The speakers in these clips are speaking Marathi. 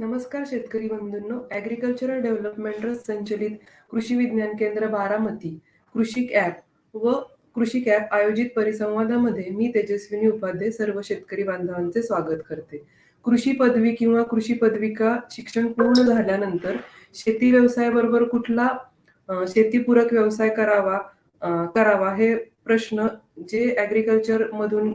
नमस्कार शेतकरी बंधूंनो, ॲग्रिकल्चरल डेव्हलपमेंट ट्रस्ट संचलित कृषी विज्ञान केंद्र बारामती, कृषिक ॲप आयोजित परिसंवादामध्ये मी तेजस्विनी उपाध्ये सर्व शेतकरी बांधवांचे स्वागत करते. कृषी पदवी किंवा कृषी पदविका शिक्षण पूर्ण झाल्यानंतर शेती व्यवसायाबरोबर कुठला शेतीपूरक व्यवसाय करावा हे प्रश्न जे ॲग्रिकल्चर मधून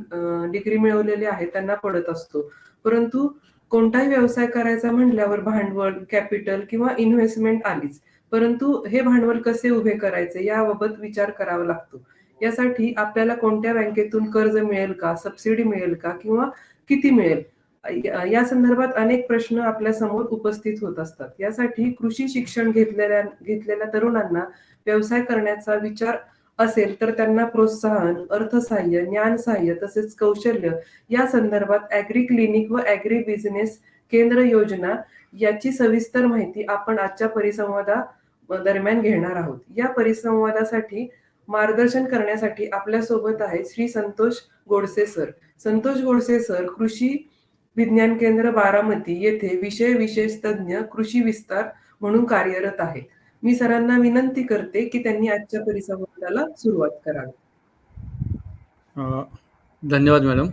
डिग्री मिळवलेले आहेत त्यांना पडत असतो. परंतु कोणताही व्यवसाय करायचा म्हटल्यावर भांडवल, कॅपिटल किंवा इन्व्हेस्टमेंट आलीच. परंतु हे भांडवल कसे उभे करायचे याबाबत विचार करावा लागतो. यासाठी आपल्याला कोणत्या बँकेतून कर्ज मिळेल का, सबसिडी मिळेल का किंवा किती मिळेल? या संदर्भात अनेक प्रश्न आपल्या समोर उपस्थित होत असतात. यासाठी कृषी शिक्षण घेतलेल्या तरुणांना व्यवसाय करण्याचा विचार असेल तर त्यांना प्रोत्साहन, अर्थसहाय्य, ज्ञानसहाय्य तसेच कौशल्य या संदर्भात ॲग्री क्लिनिक व ॲग्री बिझनेस केंद्र योजना याची सविस्तर माहिती आपण आजच्या परिसंवादा दरम्यान घेणार आहोत. या परिसंवादासाठी मार्गदर्शन करण्यासाठी आपल्या सोबत आहेत श्री संतोष गोडसे सर. संतोष गोडसे सर कृषी विज्ञान केंद्र बारामती येथे विषय विशेष तज्ञ कृषी विस्तार म्हणून कार्यरत आहेत. मी सरांना विनंती करते की त्यांनी आजच्या परिसंवादाला सुरुवात करावी. धन्यवाद मॅडम.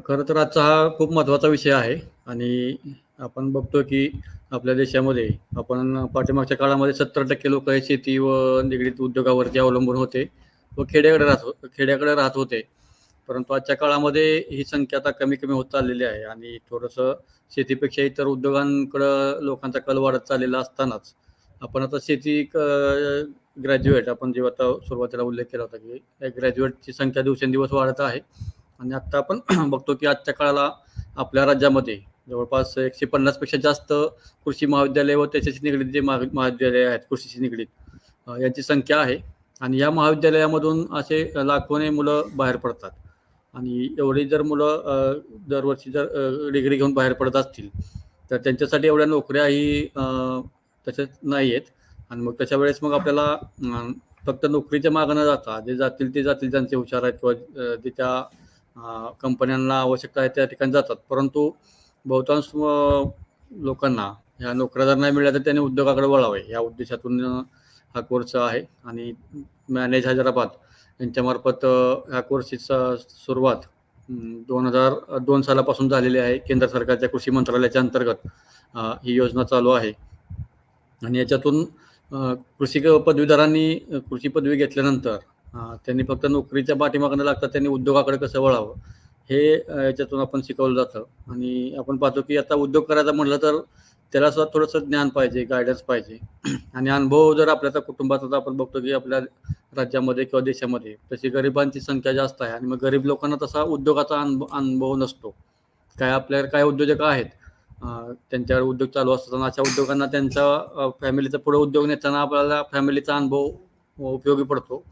खरं तर आजचा हा खूप महत्त्वाचा विषय आहे आणि आपण बघतो की आपल्या देशामध्ये आपण पाठीमागच्या काळामध्ये 70% लोक हे शेती व निगडीत उद्योगावरती अवलंबून होते व खेड्याकडे राहत होते. परंतु आजच्या काळामध्ये ही संख्या आता कमी कमी होत चाललेली आहे आणि थोडंसं शेतीपेक्षा इतर उद्योगांकडं लोकांचा कल वाढत चाललेला असतानाच आपण आता शेती ग्रॅज्युएट आपण जेव्हा आता सुरुवातीला उल्लेख केला होता की ग्रॅज्युएटची संख्या दिवसेंदिवस वाढत आहे आणि आत्ता आपण बघतो की आजच्या काळाला आपल्या राज्यामध्ये जवळपास 150 पेक्षा जास्त कृषी महाविद्यालय व त्याच्याशी निगडीत जे महाविद्यालय आहेत कृषीशी निगडीत यांची संख्या आहे आणि या महाविद्यालयामधून असे लाखोने मुलं बाहेर पडतात आणि एवढी जर मुलं दरवर्षी जर डिग्री घेऊन बाहेर पडत असतील तर त्यांच्यासाठी एवढ्या नोकऱ्याही तसेच नाही आहेत आणि मग त्याच्या वेळेस मग आपल्याला फक्त नोकरीच्या मागं न जाता जे जातील ज्यांचे हुशार आहेत किंवा जे त्या कंपन्यांना आवश्यकता आहे त्या ठिकाणी जातात. परंतु बहुतांश लोकांना ह्या नोकऱ्या जर नाही मिळाल्या तर त्यांनी उद्योगाकडे वळावे या उद्देशातून हा कोर्स आहे आणि मॅनेज हैदराबाद यांच्यामार्फत ह्या कोर्सची सुरुवात 2002 सालापासून झालेली आहे. केंद्र सरकारच्या कृषी मंत्रालयाच्या अंतर्गत ही योजना चालू आहे आणि याच्यातून कृषी पदवीधरांनी कृषी पदवी घेतल्यानंतर त्यांनी फक्त नोकरीच्या पाठीमागं न लागता त्यांनी उद्योगाकडे कसं वळावं हे याच्यातून आपण शिकवलं जातं आणि आपण पाहतो की आता उद्योग करायचा म्हटलं तर त्याला सुद्धा थोडंसं ज्ञान पाहिजे, गायडन्स पाहिजे आणि अनुभव जर आपल्या आता कुटुंबात आता आपण बघतो की आपल्या राज्यामध्ये किंवा देशामध्ये तशी गरिबांची संख्या जास्त आहे आणि मग गरीब लोकांना तसा उद्योगाचा अनुभव नसतो. काय उद्योजक आहेत त्यांच्यावर उद्योग चालू असताना अशा उद्योगांना त्यांच्या फॅमिलीचा पुढे उद्योग नेताना आपल्याला फॅमिलीचा अनुभव उपयोगी पडतो.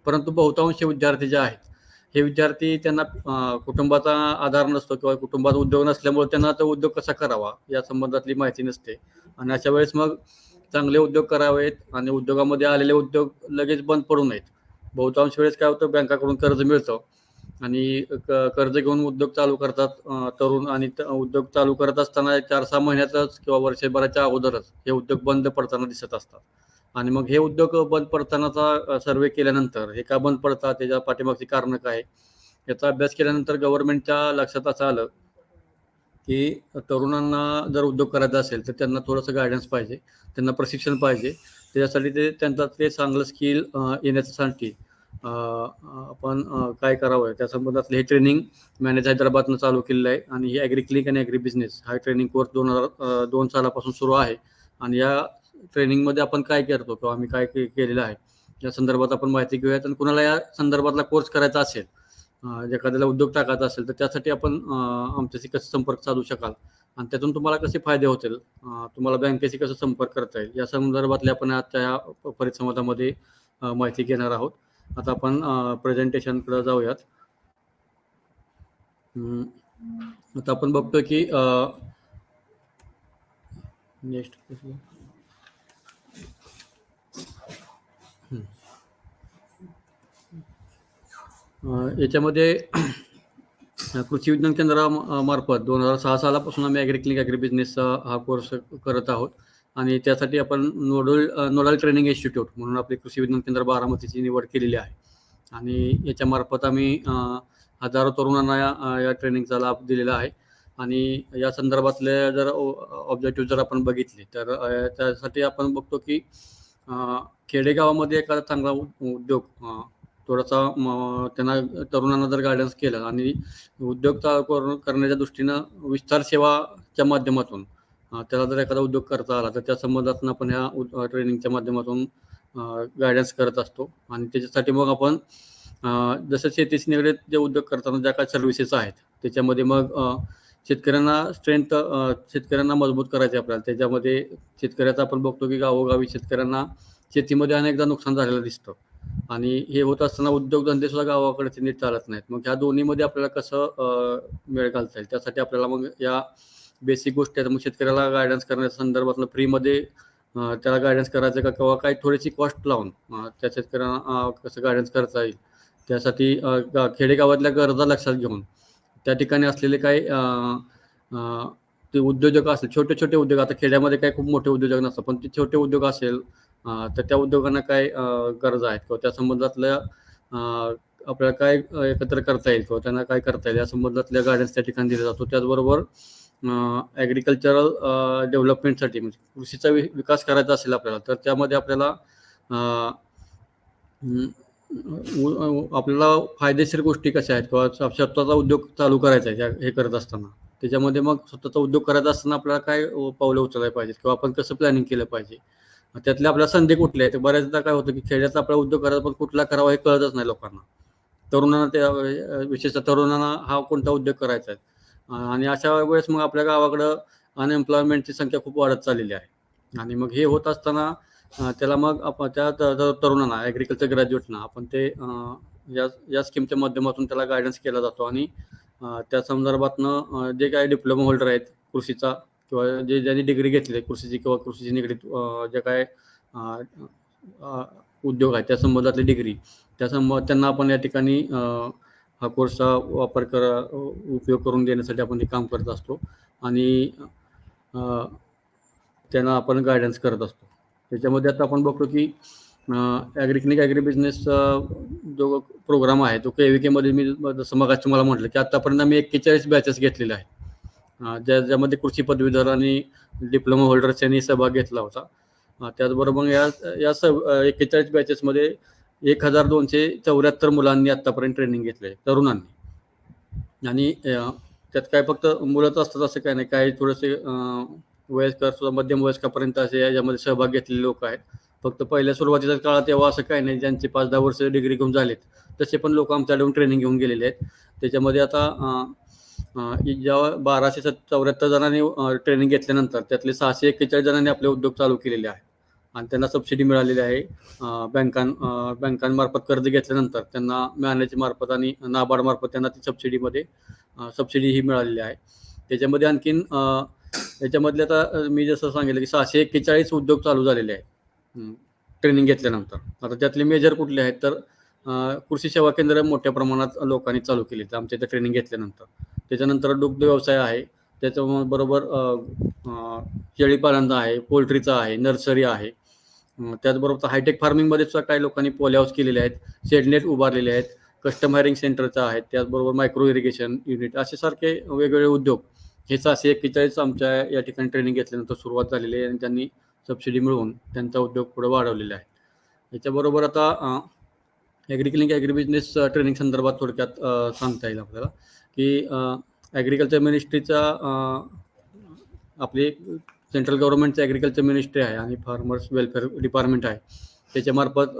परंतु बहुतांश विद्यार्थी जे आहेत हे विद्यार्थी त्यांना कुटुंबाचा आधार नसतो किंवा कुटुंबात उद्योग नसल्यामुळे त्यांना तो उद्योग कसा करावा या संबंधातली माहिती नसते आणि अशा वेळेस मग चांगले उद्योग करावेत आणि उद्योगामध्ये आलेले उद्योग लगेच बंद पडू नयेत. बहुतांश वेळेस काय होतं बँकाकडून कर्ज मिळतं आणि कर्ज घेऊन उद्योग चालू करतात तरुण आणि उद्योग चालू करत असताना 4-6 महिन्यातच किंवा वर्षभराच्या अगोदरच हे उद्योग बंद पडताना दिसत असतात आणि मग हे उद्योग बंद पडतानाचा सर्वे केल्यानंतर हे का बंद पडतात त्याच्या पाठीमागची कारणं काय याचा अभ्यास केल्यानंतर गव्हर्नमेंटच्या लक्षात असं आलं की तरुणांना जर उद्योग करायचा असेल तर त्यांना थोडंसं गायडन्स पाहिजे, त्यांना प्रशिक्षण पाहिजे. त्याच्यासाठी ते चांगलं स्किल येण्यासाठी आपण काय करावं त्या संबंधातलं हे ट्रेनिंग मॅनेज हैदराबादनं चालू केलेलं आहे आणि ही ॲग्री क्लिनिक आणि ॲग्री बिझनेस हा ट्रेनिंग कोर्स 2002 सालापासून सुरू आहे आणि या ट्रेनिंगमध्ये आपण काय करतो किंवा आम्ही काय केलेलं आहे या संदर्भात आपण माहिती घेऊयात आणि कुणाला या संदर्भातला कोर्स करायचा असेल एखाद्याला उद्योग टाकायचा असेल तर त्यासाठी आपण आमच्याशी कसं संपर्क साधू शकाल आणि त्यातून तुम्हाला कसे फायदे होतील, तुम्हाला बँकेशी कसं संपर्क करता येईल या संदर्भातले आपण आजच्या या परिसंवादामध्ये माहिती घेणार आहोत. आता आपण प्रेझेंटेशनकडे जाऊयात. आता आपण बघतो की नेक्स्ट याच्यामध्ये कृषी विज्ञान केंद्रामार्फत 2006 सालापासून आम्ही ॲग्री बिझनेसचा हा कोर्स करत आहोत आणि त्यासाठी आपण नोडल ट्रेनिंग इन्स्टिट्यूट म्हणून आपली कृषी विज्ञान केंद्र बारामतीची निवड केलेली आहे आणि याच्यामार्फत आम्ही हजारो तरुणांना या ट्रेनिंगचा लाभ दिलेला आहे आणि या संदर्भातले जर ऑब्जेक्टिव्ह जर आपण बघितले तर त्यासाठी आपण बघतो की खेडेगावामध्ये एखादा चांगला उद्योग थोडासा त्यांना तरुणांना जर गायडन्स केलं आणि उद्योग करण्याच्या दृष्टीनं विस्तार सेवाच्या माध्यमातून त्याला जर एखादा उद्योग करता आला तर त्या संबंधातून आपण ह्या ट्रेनिंगच्या माध्यमातून गायडन्स करत असतो आणि त्याच्यासाठी मग आपण जसं शेतीशी निगडीत जे उद्योग करताना ज्या काही सर्व्हिसेस आहेत त्याच्यामध्ये मग शेतकऱ्यांना मजबूत करायचे आपल्याला. त्याच्यामध्ये शेतकऱ्याचा आपण बघतो की गावोगावी शेतकऱ्यांना शेतीमध्ये अनेकदा नुकसान झालेलं दिसतं आणि हे होत असताना उद्योगधंदे सुद्धा गावाकडचे नीट चालत नाहीत. मग ह्या दोन्हीमध्ये आपल्याला कसं मेळ घालता येईल त्यासाठी आपल्याला मग या बेसिक गोष्टी आहेत. मग शेतकऱ्याला गायडन्स करण्याच्या संदर्भातलं फ्रीमध्ये त्याला गायडन्स करायचं का किंवा काही थोडीशी कॉस्ट लावून त्या शेतकऱ्यांना कसं गायडन्स करता येईल त्यासाठी खेडेगावातल्या गरजा लक्षात घेऊन त्या ठिकाणी असलेले काही ते उद्योजक असेल छोटे छोटे उद्योग. आता खेड्यामध्ये काही खूप मोठे उद्योजक नसतात पण ते छोटे उद्योग असेल तर त्या उद्योगांना काय गरजा आहेत किंवा त्या संबंधातल्या आपल्याला काय एकत्र करता येईल किंवा त्यांना काय करता येईल या संबंधातल्या गायडन्स त्या ठिकाणी दिला जातो. त्याचबरोबर ॲग्रिकल्चरल डेव्हलपमेंटसाठी म्हणजे कृषीचा विकास करायचा असेल आपल्याला तर त्यामध्ये आपल्याला फायदेशीर गोष्टी कशा आहेत किंवा स्वतःचा उद्योग चालू करायचा आहे हे करत असताना त्याच्यामध्ये मग स्वतःचा उद्योग करायचा असताना आपल्याला काय पावलं उचलायला पाहिजे किंवा आपण कसं प्लॅनिंग केलं पाहिजे त्यातल्या आपल्याला संधी कुठल्या आहेत. बऱ्याचदा काय होतं की खेड्याचा आपला उद्योग करायचा पण कुठला करावा हे कळतच नाही लोकांना. तरुणांना त्या विशेषतः तरुणांना हा कोणता उद्योग करायचा आहे आणि अशा वेळेस मग आपल्या गावाकडं अनएम्प्लॉयमेंटची संख्या खूप वाढत चाललेली आहे आणि मग हे होत असताना त्याला मग आपण त्या तरुणांना ॲग्रिकल्चर ग्रॅज्युएटना आपण ते या स्कीमच्या माध्यमातून त्याला गायडन्स केला जातो आणि त्या संदर्भातनं जे काही डिप्लोमा होल्डर आहेत कृषीचा किंवा ज्यांनी डिग्री घेतली आहे कृषीची किंवा कृषीची निगडीत जे काय उद्योग आहेत त्या संबंधातली डिग्री त्यांना आपण या ठिकाणी हा कोर्सचा उपयोग करून देण्यासाठी आपण हे काम करत असतो आणि त्यांना आपण गायडन्स करत असतो. त्याच्यामध्ये आता आपण बघतो की ॲग्री बिझनेसचा जो प्रोग्राम आहे तो KVK मध्ये मी जसं मग तुम्हाला म्हटलं की आतापर्यंत आम्ही 41 बॅचेस घेतलेले आहेत ज्यामध्ये कृषी पदवीधर आणि डिप्लोमा होल्डर्स यांनी सहभाग घेतला होता. त्याचबरोबर या 41 बॅचेसमध्ये 1274 मुलांनी आतापर्यंत ट्रेनिंग घेतले तरुणांनी आणि त्यात काय फक्त मुलंच असतात असं काय नाही. काही थोडेसे वयस्कर सुद्धा मध्यम वयस्कापर्यंत असे याच्यामध्ये सहभाग घेतलेले लोक आहेत. फक्त पहिल्या सुरुवातीच्या काळात तेव्हा असं काही नाही ज्यांचे 5-10 वर्ष डिग्री घेऊन झालेत तसे पण लोक आमच्याकडून ट्रेनिंग घेऊन गेलेले आहेत. त्याच्यामध्ये आता जेव्हा 1274 जणांनी ट्रेनिंग घेतल्यानंतर त्यातले 641 जणांनी आपले उद्योग चालू केलेले आहेत आणि त्यांना सबसिडी मिळालेली आहे. बँकांमार्फत कर्ज घेतल्यानंतर त्यांना मॅनेज मार्फत आणि नाबार्ड मार्फत त्यांना ती सबसिडी ही मिळालेली आहे. त्याच्यामध्ये आणखीन याच्यामधले आता मी जसं सांगितलं की 641 उद्योग चालू झालेले आहेत ट्रेनिंग घेतल्यानंतर. आता त्यातले मेजर कुठले आहेत तर कृषी सेवा केंद्र मोठ्या प्रमाणात लोकांनी चालू केली आमच्या इथं ट्रेनिंग घेतल्यानंतर. त्याच्यानंतर दुग्ध व्यवसाय आहे त्याच्याबरोबर शेळीपालन आहे पोल्ट्रीचा आहे नर्सरी आहे. त्याचबरोबर हायटेक फार्मिंगमध्ये सुद्धा काही लोकांनी पोली हाऊस केलेले आहेत शेडनेट उभारलेले आहेत कस्टम हायरिंग सेंटरचा आहेत. त्याचबरोबर मायक्रो इरिगेशन युनिट असे सारखे वेगवेगळे उद्योग हे 641 आमच्या या ठिकाणी ट्रेनिंग घेतल्यानंतर सुरुवात झालेली आहे आणि त्यांनी सबसिडी मिळवून त्यांचा उद्योग पुढे वाढवलेला आहे. याच्याबरोबर आता ॲग्री बिझनेस ट्रेनिंग संदर्भात थोडक्यात सांगता येईल आपल्याला की ॲग्रिकल्चर मिनिस्ट्रीचा आपली सेंट्रल गव्हर्नमेंटची ॲग्रिकल्चर मिनिस्ट्री आहे आणि फार्मर्स वेलफेअर डिपार्टमेंट आहे त्याच्यामार्फत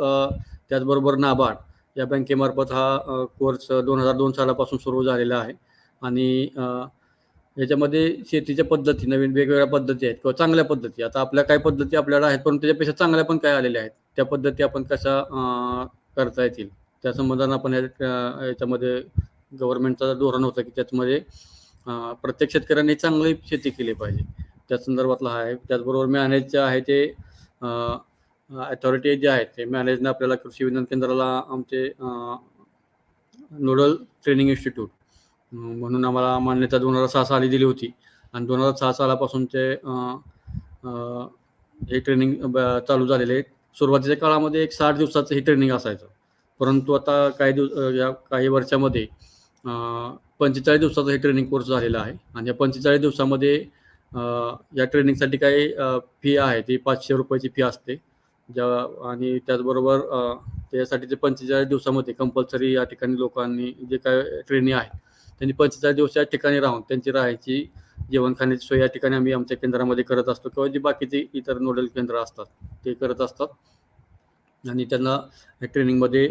त्याचबरोबर नाबार्ड या बँकेमार्फत हा कोर्स 2002 सालापासून सुरू झालेला आहे आणि याच्यामध्ये शेतीच्या पद्धती नवीन वेगवेगळ्या पद्धती आहेत किंवा चांगल्या पद्धती. आता आपल्या काही पद्धती आपल्याला आहेत पण त्याच्यापेक्षा चांगल्या पण काय आलेल्या आहेत त्या पद्धती आपण कशा करता येतील त्या संबंधानं आपण याच्यामध्ये गव्हर्नमेंटचं धोरण होतं की त्याच्यामध्ये प्रत्येक शेतकऱ्यांनी चांगली शेती केली पाहिजे त्या संदर्भातला आहे. त्याचबरोबर मॅनेजचे आहे ते अथॉरिटी जे आहेत ते मॅनेजनं आपल्याला कृषी विज्ञान केंद्राला आमचे नोडल ट्रेनिंग इन्स्टिट्यूट म्हणून आम्हाला मान्यता 2006 साली दिली होती आणि 2006 सालापासून ते हे ट्रेनिंग चालू झालेले आहे. सुरुवातीच्या काळामध्ये एक 60 दिवसाचं हे ट्रेनिंग असायचं, परंतु आता या काही वर्षामध्ये 45 दिवसाचा हे ट्रेनिंग कोर्स झालेला आहे आणि या 45 दिवसामध्ये या ट्रेनिंगसाठी काही फी आहे, ती 500 रुपयाची फी असते. आणि त्याचबरोबर त्यासाठी ते 45 दिवसामध्ये कंपल्सरी या ठिकाणी लोकांनी जे काय ट्रेनी आहे त्यांनी 45 दिवस या ठिकाणी राहून त्यांची राहायची, जेवण खाण्याची सोय या ठिकाणी आम्ही आमच्या केंद्रामध्ये करत असतो किंवा जे बाकीचे इतर नोडल केंद्र असतात ते करत असतात. आणि त्यांना ट्रेनिंगमध्ये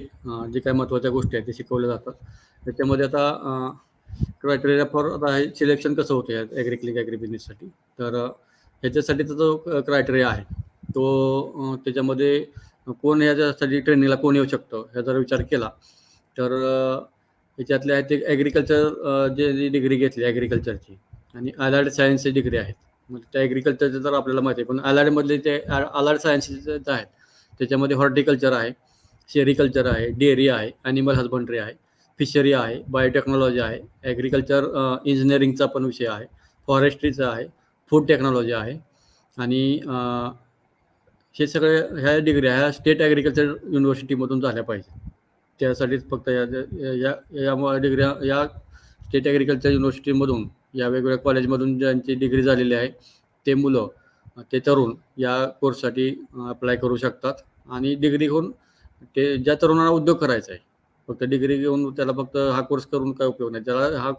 जे काही महत्त्वाच्या गोष्टी आहेत ते शिकवल्या जातात. त्याच्यामध्ये आता क्रायटेरिया फॉर आता हे सिलेक्शन कसं होतं या ॲग्री बिझनेससाठी, तर ह्याच्यासाठीचा जो क्रायटेरिया आहे तो त्याच्यामध्ये कोण याच्यासाठी ट्रेनिंगला कोण येऊ शकतं ह्याचा जर विचार केला तर याच्यातले आहेत ते ॲग्रिकल्चर जे डिग्री घेतली ॲग्रिकल्चरची आणि अलाइड सायन्सची डिग्री आहेत. मग त्या ॲग्रिकल्चरचे तर आपल्याला माहिती आहे, पण अलाइडमधले ते अलाइड सायन्सचे आहेत त्याच्यामध्ये हॉर्टिकल्चर आहे, सेरिकल्चर आहे, डेअरी आहे, ॲनिमल हजबंड्री आहे, फिशरी आहे, बायोटेक्नॉलॉजी आहे, ॲग्रिकल्चर इंजिनिअरिंगचा पण विषय आहे, फॉरेस्ट्रीचा आहे, फूड टेक्नॉलॉजी आहे आणि हे सगळे ह्या डिग्री ह्या स्टेट ॲग्रिकल्चर युनिव्हर्सिटीमधून झाल्या पाहिजे. त्यासाठीच फक्त या डिग्र्या या स्टेट ॲग्रिकल्चर युनिव्हर्सिटीमधून या वेगवेगळ्या कॉलेजमधून ज्यांची डिग्री झालेली आहे ते मुलं ते तरुण या कोर्ससाठी अप्लाय करू शकतात. आणि डिग्री घेऊन ते ज्या तरुणांना उद्योग करायचा आहे, फक्त डिग्री घेऊन त्याला फक्त हा कोर्स करून काय उपयोग नाही, त्याला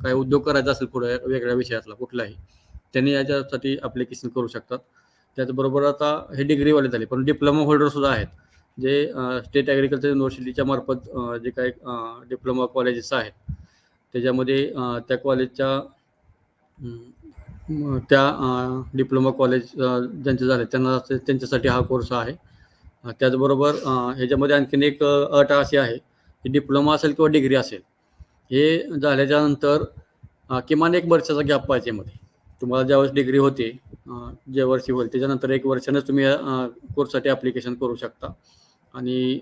काय उद्योग करायचा असेल पुढे वेगळ्या विषयातला कुठलाही, त्यांनी याच्यासाठी ॲप्लिकेशन करू शकतात. त्याचबरोबर आता हे डिग्रीवाले झाले, पण डिप्लोमा होल्डरसुद्धा आहेत जे स्टेट ॲग्रिकल्चर युनिव्हर्सिटीच्या मार्फत जे काही डिप्लोमा कॉलेजेस आहेत त्याच्यामध्ये त्या कॉलेजच्या त्या डिप्लोमा कॉलेज ज्यांचे झाले त्यांच्यासाठी हा कोर्स आहे. त्याचबरोबर ह्याच्यामध्ये आणखीन एक अट अशी आहे की डिप्लोमा असेल किंवा डिग्री असेल हे झाल्याच्यानंतर किमान 1 वर्षाचा गॅप पाहिजे मध्ये. तुम्हाला ज्यावेळेस डिग्री होते ज्या वर्षी होईल त्याच्यानंतर 1 वर्षानेच तुम्ही या कोर्ससाठी ॲप्लिकेशन करू शकता आणि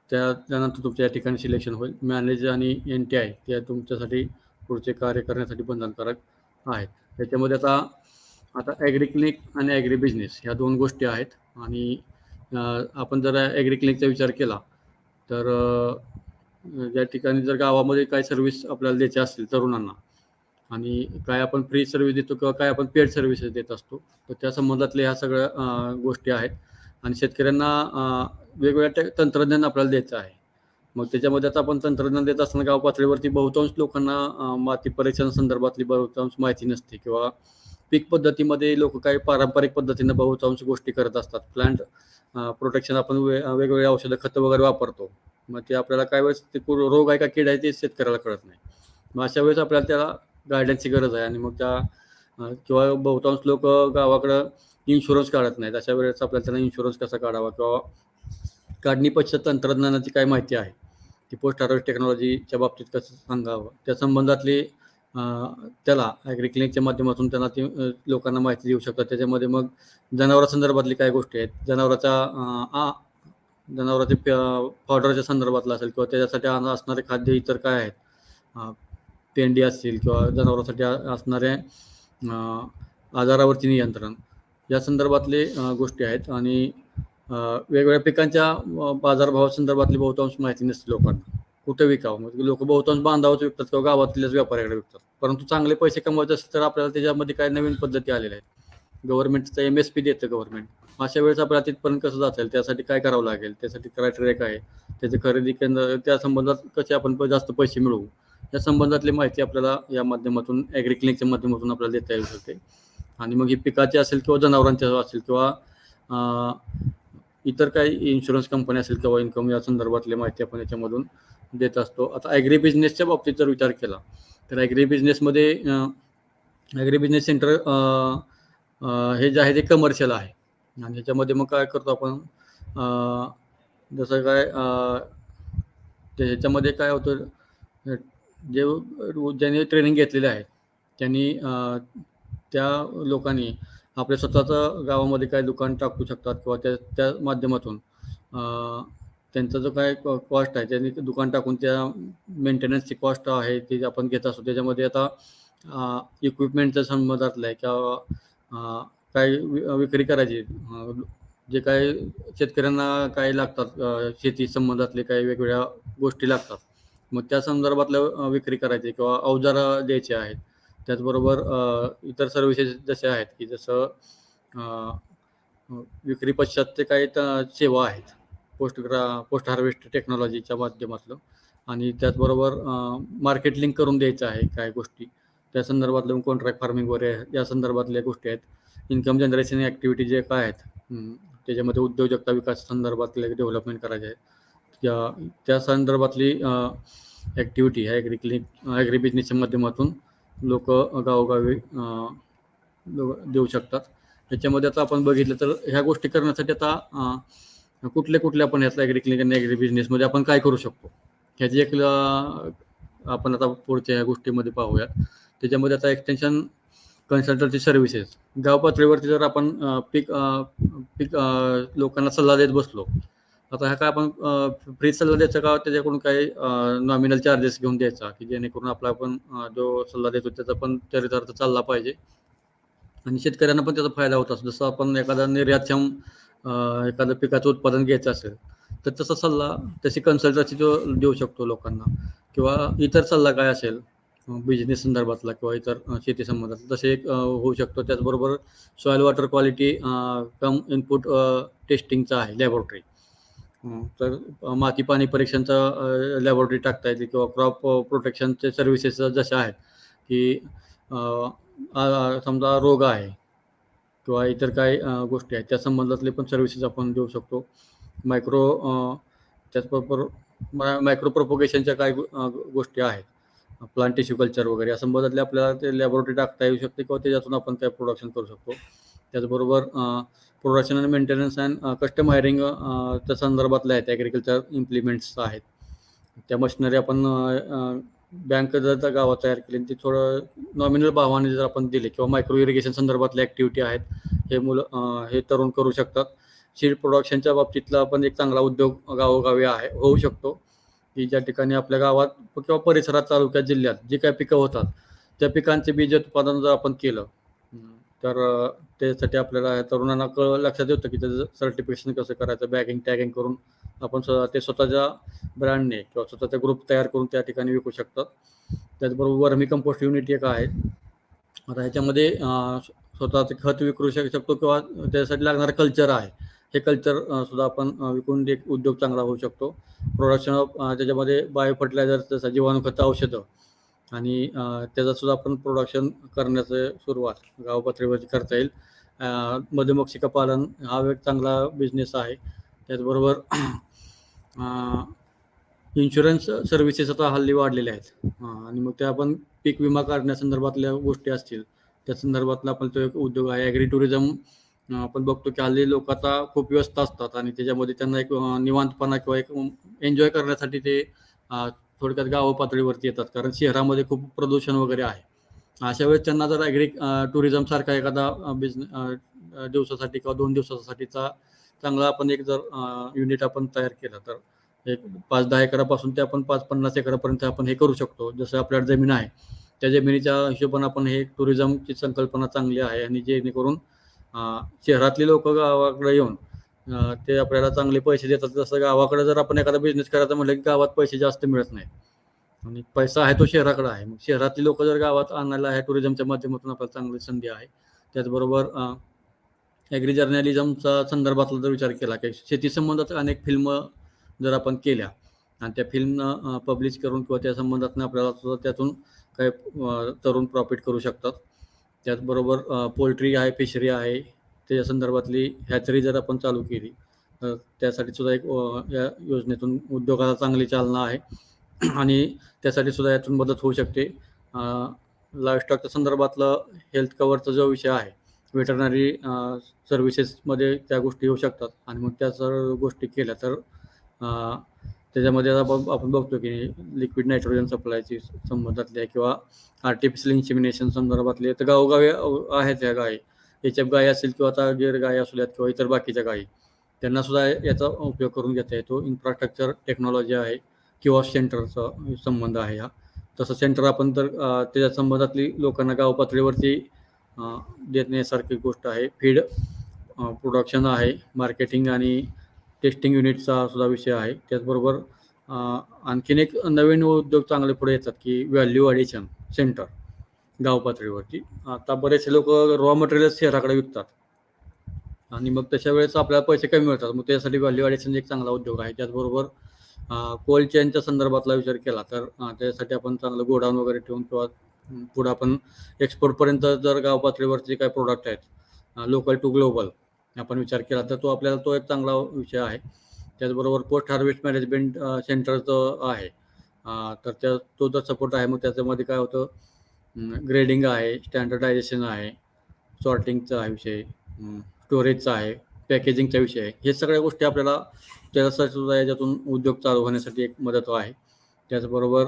त्यानंतर तुमच्या या ठिकाणी सिलेक्शन होईल. मॅनेज आणि NTI ते तुमच्यासाठी पुढचे कार्य करण्यासाठी बंधनकारक आहेत. त्याच्यामध्ये आता ॲग्री क्लिनिक आणि ॲग्री बिझनेस ह्या 2 गोष्टी आहेत. आणि आपण जर ॲग्री क्लिनिकचा विचार केला तर या ठिकाणी जर गावामध्ये काय सर्व्हिस आपल्याला द्यायची असतील तरुणांना आणि काय आपण फ्री सर्व्हिस देतो किंवा काय आपण पेड सर्व्हिसेस देत असतो, तर त्या संबंधातल्या ह्या सगळ्या गोष्टी आहेत. आणि शेतकऱ्यांना वेगवेगळ्या तंत्रज्ञान आपल्याला द्यायचं आहे. मग त्याच्यामध्ये आता आपण तंत्रज्ञान देत असताना गाव पातळीवरती बहुतांश लोकांना माती परीक्षण संदर्भातली बहुतांश माहिती नसते किंवा पीक पद्धतीमध्ये लोक काही पारंपरिक पद्धतीनं बहुतांश गोष्टी करत असतात. प्लांट प्रोटेक्शन आपण वेगवेगळे औषधं खतं वगैरे वापरतो, मग ते आपल्याला काय वेळेस ते रोग आहे का कीड आहे ते शेतकऱ्याला कळत नाही. मग अशा वेळेस आपल्याला त्याला गायडन्सची गरज आहे. आणि मग किंवा बहुतांश लोक गावाकडं इन्शुरन्स काढत नाहीत, अशा वेळेस आपल्याला त्यांना इन्शुरन्स कसा काढावा किंवा काढणी पश्चात तंत्रज्ञानाची काय माहिती आहे ती पोस्ट हार्वेस्ट टेक्नॉलॉजीच्या बाबतीत कसं सांगावं त्या संबंधातली त्याला ॲग्री क्लिनिकच्या माध्यमातून त्यांना ती लोकांना माहिती देऊ शकतात. त्याच्यामध्ये मग जनावरांसंदर्भातली काय गोष्टी आहेत, जनावरांचे पावडरच्या संदर्भातला असेल किंवा त्याच्यासाठी असणारे खाद्य इतर काय आहेत, पेंडी असतील किंवा जनावरांसाठी असणाऱ्या आजारावरती नियंत्रण या संदर्भातले गोष्टी आहेत. आणि वेगवेगळ्या पिकांच्या बाजारभावासंदर्भातली बहुतांश माहिती नसते लोकांना, कुठे विकावं. मग लोक बहुतांश बांधावच विकतात किंवा गावातल्याच व्यापाऱ्याकडे विकतात. परंतु चांगले पैसे कमवायचे असेल तर आपल्याला त्याच्यामध्ये काय नवीन पद्धती आलेल्या आहेत. गव्हर्नमेंटचं MSP देतं गव्हर्नमेंट, अशा वेळेस आपल्याला तिथपर्यंत कसं जाता येईल, त्यासाठी काय करावं लागेल, त्यासाठी क्रायटेरिया काय आहे, त्याचे खरेदी केंद्र, त्या संबंधात कसे आपण जास्त पैसे मिळवू या संबंधातली माहिती आपल्याला या माध्यमातून ॲग्री क्लिनिकच्या माध्यमातून आपल्याला देता येऊ शकते. आणि मग ही पिकाची असेल किंवा जनावरांच्या असेल किंवा इतर काही इन्शुरन्स कंपनी असेल किंवा इन्कम या संदर्भातली माहिती आपण याच्यामधून देत असतो. आता ॲग्री बिझनेसच्या बाबतीत जर विचार केला तर ॲग्री बिझनेसमध्ये ॲग्री बिझनेस सेंटर हे जे आहे ते कमर्शियल आहे. आणि ह्याच्यामध्ये मग काय करतो आपण, जसं काय ह्याच्यामध्ये काय होतं, ज्यांनी ट्रेनिंग घेतलेले आहे त्यांनी त्या लोकांनी आपल्या स्वतःचं गावामध्ये काय दुकान टाकू शकतात किंवा त्या माध्यमातून त्यांचा जो काय कॉस्ट आहे त्यांनी दुकान टाकून त्या मेंटेनन्सची कॉस्ट आहे ती आपण घेत असतो. त्याच्यामध्ये आता इक्विपमेंटच्या संबंधातलं आहे किंवा काय विक्री करायची, जे काय शेतकऱ्यांना काय लागतात, शेती संबंधातले काही वेगवेगळ्या गोष्टी लागतात, मग त्या संदर्भातल्या विक्री करायची किंवा अवजारं द्यायचे आहेत. त्याचबरोबर इतर सर्व्हिसेस जसे आहेत की जसं विक्री पश्चातचे काही सेवा आहेत, पोस्ट हार्वेस्ट टेक्नॉलॉजीच्या माध्यमातलं, आणि त्याचबरोबर मार्केट लिंक करून द्यायचं आहे काही गोष्टी, त्या संदर्भातलं कॉन्ट्रॅक्ट फार्मिंग वगैरे या संदर्भातल्या गोष्टी आहेत. इन्कम जनरेशन ॲक्टिव्हिटी जे काय आहेत त्याच्यामध्ये उद्योजकता विकास संदर्भातले डेव्हलपमेंट करायचे आहेत, त्या संदर्भातली ॲक्टिव्हिटी ॲग्री बिझनेसच्या माध्यमातून लोक गावोगावी देऊ शकतात. त्याच्यामध्ये आता आपण बघितलं तर ह्या गोष्टी करण्यासाठी आता कुठले आपण ह्यातला ॲग्री बिझनेसमध्ये आपण काय करू शकतो ह्याची एक आपण आता पुढच्या ह्या गोष्टीमध्ये पाहूयात. त्याच्यामध्ये आता एक्सटेन्शन कन्सल्टन्सी सर्व्हिसेस, गाव पातळीवरती जर आपण पीक लोकांना सल्ला देत बसलो, आता ह्या काय आपण फ्री सल्ला द्यायचा का त्याच्याकडून काही नॉमिनल चार्जेस घेऊन द्यायचा की जेणेकरून आपला आपण जो सल्ला देतो त्याचा पण चरितार्थ चालला पाहिजे आणि शेतकऱ्यांना पण त्याचा फायदा होत असतो. जसं आपण एखादा निर्यातक्षम एखादं पिकाचं उत्पादन घ्यायचं असेल तर तसा सल्ला तशी कन्सल्टन्सी जो देऊ शकतो लोकांना, किंवा इतर सल्ला काय असेल बिझनेस संदर्भातला किंवा इतर शेती संबंधातला तसे एक होऊ शकतो. त्याचबरोबर सॉईल वॉटर क्वालिटी कम इनपुट टेस्टिंगचा आहे लॅबोरेटरी, तर माती पाणी परीक्षणचा लॅबोरेटरी टाकता येते, किंवा क्रॉप प्रोटेक्शनचे सर्व्हिसेस जशा आहेत की समजा रोग आहे किंवा इतर काही गोष्टी आहेत त्या संबंधातले पण सर्व्हिसेस आपण देऊ शकतो. त्याचबरोबर मायक्रो प्रोपोगेशनच्या काही गोष्टी आहेत, प्लांट टिश्यू कल्चर वगैरे या संबंधातले आपल्याला ते लॅबोरेटरी टाकता येऊ शकते किंवा त्याच्यातून आपण त्या प्रोडक्शन करू शकतो. त्याचबरोबर प्रोडक्शन आणि मेंटेनन्स अँड कस्टम हायरिंग त्या संदर्भातले आहेत ॲग्रिकल्चर इम्प्लिमेंट्स आहेत. त्या मशिनरी आपण बँक जर गावात तयार केली ती थोडं नॉमिनल भावाने जर आपण दिले, किंवा मायक्रो इरिगेशन संदर्भातल्या ॲक्टिव्हिटी आहेत हे तरुण करू शकतात. सीड प्रोडक्शनच्या बाबतीतला आपण एक चांगला उद्योग गावोगावी होऊ शकतो की ज्या ठिकाणी आपल्या गावात किंवा परिसरात तालुक्यात जिल्ह्यात जे काही पिकं होतात त्या पिकांचे बीज उत्पादन जर आपण केलं तर त्यासाठी आपल्याला तरुणांना लक्षात येतं की त्याचं सर्टिफिकेशन कसं करायचं, बॅगिंग टॅगिंग करून आपण ते स्वतःच्या ब्रँडने किंवा स्वतःचा ग्रुप तयार करून त्या ठिकाणी विकू शकतात. त्याचबरोबर वर्मी कंपोस्ट युनिट एक आहे. आता ह्याच्यामध्ये स्वतःचं खत विकू शकतो किंवा त्यासाठी लागणारं कल्चर आहे, हे कल्चर सुद्धा आपण विकून एक उद्योग चांगला होऊ शकतो. प्रोडक्शन त्याच्यामध्ये बायो फर्टिलायझर जसं जीवाणूखत औषधं आणि त्याचं सुद्धा आपण प्रोडक्शन करण्याचं सुरुवात गाव पातळीवरती करता येईल. मधुमक्षिका पालन हा एक चांगला बिझनेस आहे. त्याचबरोबर इन्शुरन्स सर्व्हिसेस आता हल्ली वाढलेल्या आहेत आणि मग त्या आपण पीक विमा काढण्यासंदर्भातल्या गोष्टी असतील त्या संदर्भातला आपण तो एक उद्योग आहे. ॲग्री टुरिझम आपण बघतो की हल्ली लोक आता खूप व्यस्त असतात आणि त्याच्यामध्ये त्यांना एक निवांतपणा किंवा एक एन्जॉय करण्यासाठी ते थोडक्यात गाव पातळीवरती येतात, कारण शहरामध्ये खूप प्रदूषण वगैरे आहे. अशा वेळेस त्यांना जर ॲग्री टुरिझम सारखा एखादा बिझनेस दिवसासाठी किंवा 2 दिवसासाठीचा चांगला आपण एक जर युनिट आपण तयार केलं तर एक 5-10 एकरापासून ते आपण 5-50 एकरापर्यंत आपण हे करू शकतो. जसं आपल्याला जमीन आहे त्या जमिनीच्या हिशोबाने आपण हे टुरिझमची संकल्पना चांगली आहे आणि जेणेकरून शहरातली लोक गावाकडे येऊन ते आपल्याला चांगले पैसे देतात. जसं गावाकडे जर आपण एखादा बिझनेस करायचा म्हटलं की गावात पैसे जास्त मिळत नाहीत आणि पैसा आहे तो शहराकडे आहे. मग शहरातली लोक जर गावात आणायला ह्या टुरिझमच्या माध्यमातून आपल्याला चांगली संधी आहे. त्याचबरोबर ॲग्री जर्नलिझमचा संदर्भातला जर विचार केला की शेती संबंधात अनेक फिल्म जर आपण केल्या आणि त्या फिल्म पब्लिश करून किंवा त्या संबंधातून आपल्याला सुद्धा त्यातून काही तरुण प्रॉफिट करू शकतात. त्याचबरोबर पोल्ट्री आहे, फिशरी आहे, त्याच्या संदर्भातली हॅचरी जर आपण चालू केली तर त्यासाठी सुद्धा एक या योजनेतून उद्योगाला चांगली चालना आहे आणि त्यासाठी सुद्धा यातून मदत होऊ शकते. लाईव्हस्टॉकच्या संदर्भातलं हेल्थ कव्हरचा जो विषय आहे, वेटरनरी सर्व्हिसेसमध्ये त्या गोष्टी येऊ शकतात आणि मग त्या सर्व गोष्टी केल्या तर त्याच्यामध्ये आपण बघतो की लिक्विड नायट्रोजन सप्लायची संबंधातले किंवा आर्टिफिशियल इन्सिमिनेशन संदर्भातले तर गावोगावी आहेत ह्या गायी, HF गायी असतील किंवा आता गिर गायी असू द्यात किंवा इतर बाकीच्या गायी, त्यांना सुद्धा याचा उपयोग करून घेता येतो. इन्फ्रास्ट्रक्चर टेक्नॉलॉजी आहे किंवा सेंटरचा संबंध आहे हा. तसं सेंटर आपण तर त्याच्या संबंधातली लोकांना गाव पातळीवरती देण्यासारखी गोष्ट आहे. फीड प्रोडक्शन आहे, मार्केटिंग आणि टेस्टिंग युनिटचा सुद्धा विषय आहे. त्याचबरोबर आणखीन एक नवीन उद्योग चांगले पुढे येतात की व्हॅल्यू ॲडिशन सेंटर गाव पातळीवरती. आता बरेचसे लोक रॉ मटेरियल्स शहराकडे विकतात आणि मग तशा वेळेस आपल्याला पैसे कमी मिळतात. मग त्यासाठी व्हॅल्यू ॲडिशन एक चांगला उद्योग आहे. त्याचबरोबर कोल्ड चेनच्या संदर्भातला विचार केला तर त्यासाठी आपण चांगलं गोडाऊन वगैरे ठेवून किंवा पुढे आपण एक्सपोर्टपर्यंत जर गाव पातळीवरचे काही प्रोडक्ट आहेत लोकल टू ग्लोबल आपण विचार केला तर आपल्याला तो एक चांगला विषय आहे. त्याचबरोबर पोस्ट हार्वेस्ट मॅनेजमेंट सेंटरचं आहे. तर तो जर सपोर्ट आहे मग त्याच्यामध्ये काय होतं, ग्रेडिंग आहे, स्टँडर्डायझेशन आहे, सॉर्टिंगचा आहे विषय, स्टोरेजचा आहे, पॅकेजिंगचा विषय आहे. हे सगळ्या गोष्टी आपल्याला त्याच्यासाठी सुद्धा याच्यातून उद्योग चालू होण्यासाठी एक मदत आहे. त्याचबरोबर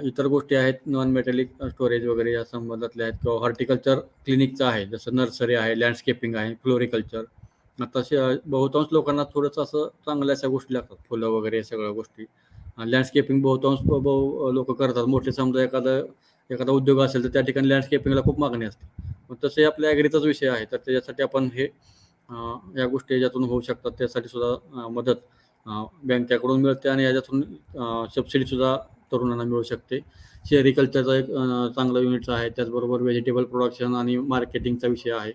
इतर गोष्टी आहेत नॉन मेटॅलिक स्टोरेज वगैरे या संबंधातल्या आहेत किंवा हॉर्टिकल्चर क्लिनिकचं आहे, जसं नर्सरी आहे, लँडस्केपिंग आहे, फ्लोरिकल्चर. आता बहुतांश लोकांना थोडंसं असं चांगल्या अशा गोष्टी लागतात, फुलं वगैरे या सगळ्या गोष्टी. लँडस्केपिंग बहुतांश लोक करतात. मोठे समजा एखादा उद्योग असेल तर त्या ठिकाणी लँडस्केपिंगला खूप मागणी असते. मग तसे आपल्या ॲग्रीचाच विषय आहे. तर त्याच्यासाठी आपण या गोष्टी याच्यातून होऊ शकतात. त्यासाठी सुद्धा मदत बँकेकडून मिळते आणि याच्यातून सबसिडी सुद्धा तरुणांना मिळू शकते. सेरिकल्चरचा एक चांगला युनिट आहे. त्याचबरोबर व्हेजिटेबल प्रोडक्शन आणि मार्केटिंगचा विषय आहे.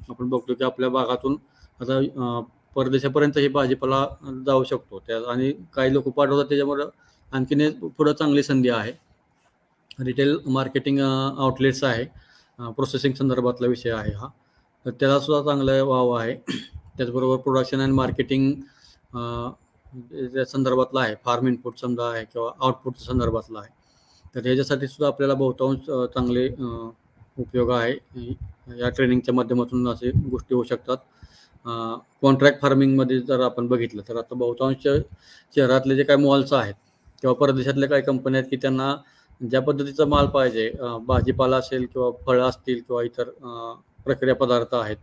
आपण बघतो की आपल्या भागातून आता परदेशापर्यंत हे भाजीपाला जाऊ शकतो आणि काही लोक पाठवतात. त्याच्यामुळे आणखीन पुढं चांगली संधी आहे. रिटेल मार्केटिंग आउटलेट्स आहे, प्रोसेसिंग संदर्भातला विषय आहे हा. तर त्याला सुद्धा चांगला वाव आहे. त्याचबरोबर प्रोडक्शन अँड मार्केटिंग त्या संदर्भातला आहे, फार्म इनपुट समजा आहे किंवा आउटपुटच्या संदर्भातला आहे. तर ह्याच्यासाठी सुद्धा आपल्याला बहुतांश चांगले उपयोग आहे. या ट्रेनिंगच्या माध्यमातून असे गोष्टी होऊ शकतात. कॉन्ट्रॅक्ट फार्मिंगमध्ये जर आपण बघितलं तर आता बहुतांश शहरातले जे काही मॉल्स आहेत किंवा परदेशातल्या काही कंपन्या आहेत की त्यांना ज्या पद्धतीचा माल पाहिजे, भाजीपाला असेल किंवा फळं असतील किंवा इतर प्रक्रिया पदार्थ आहेत,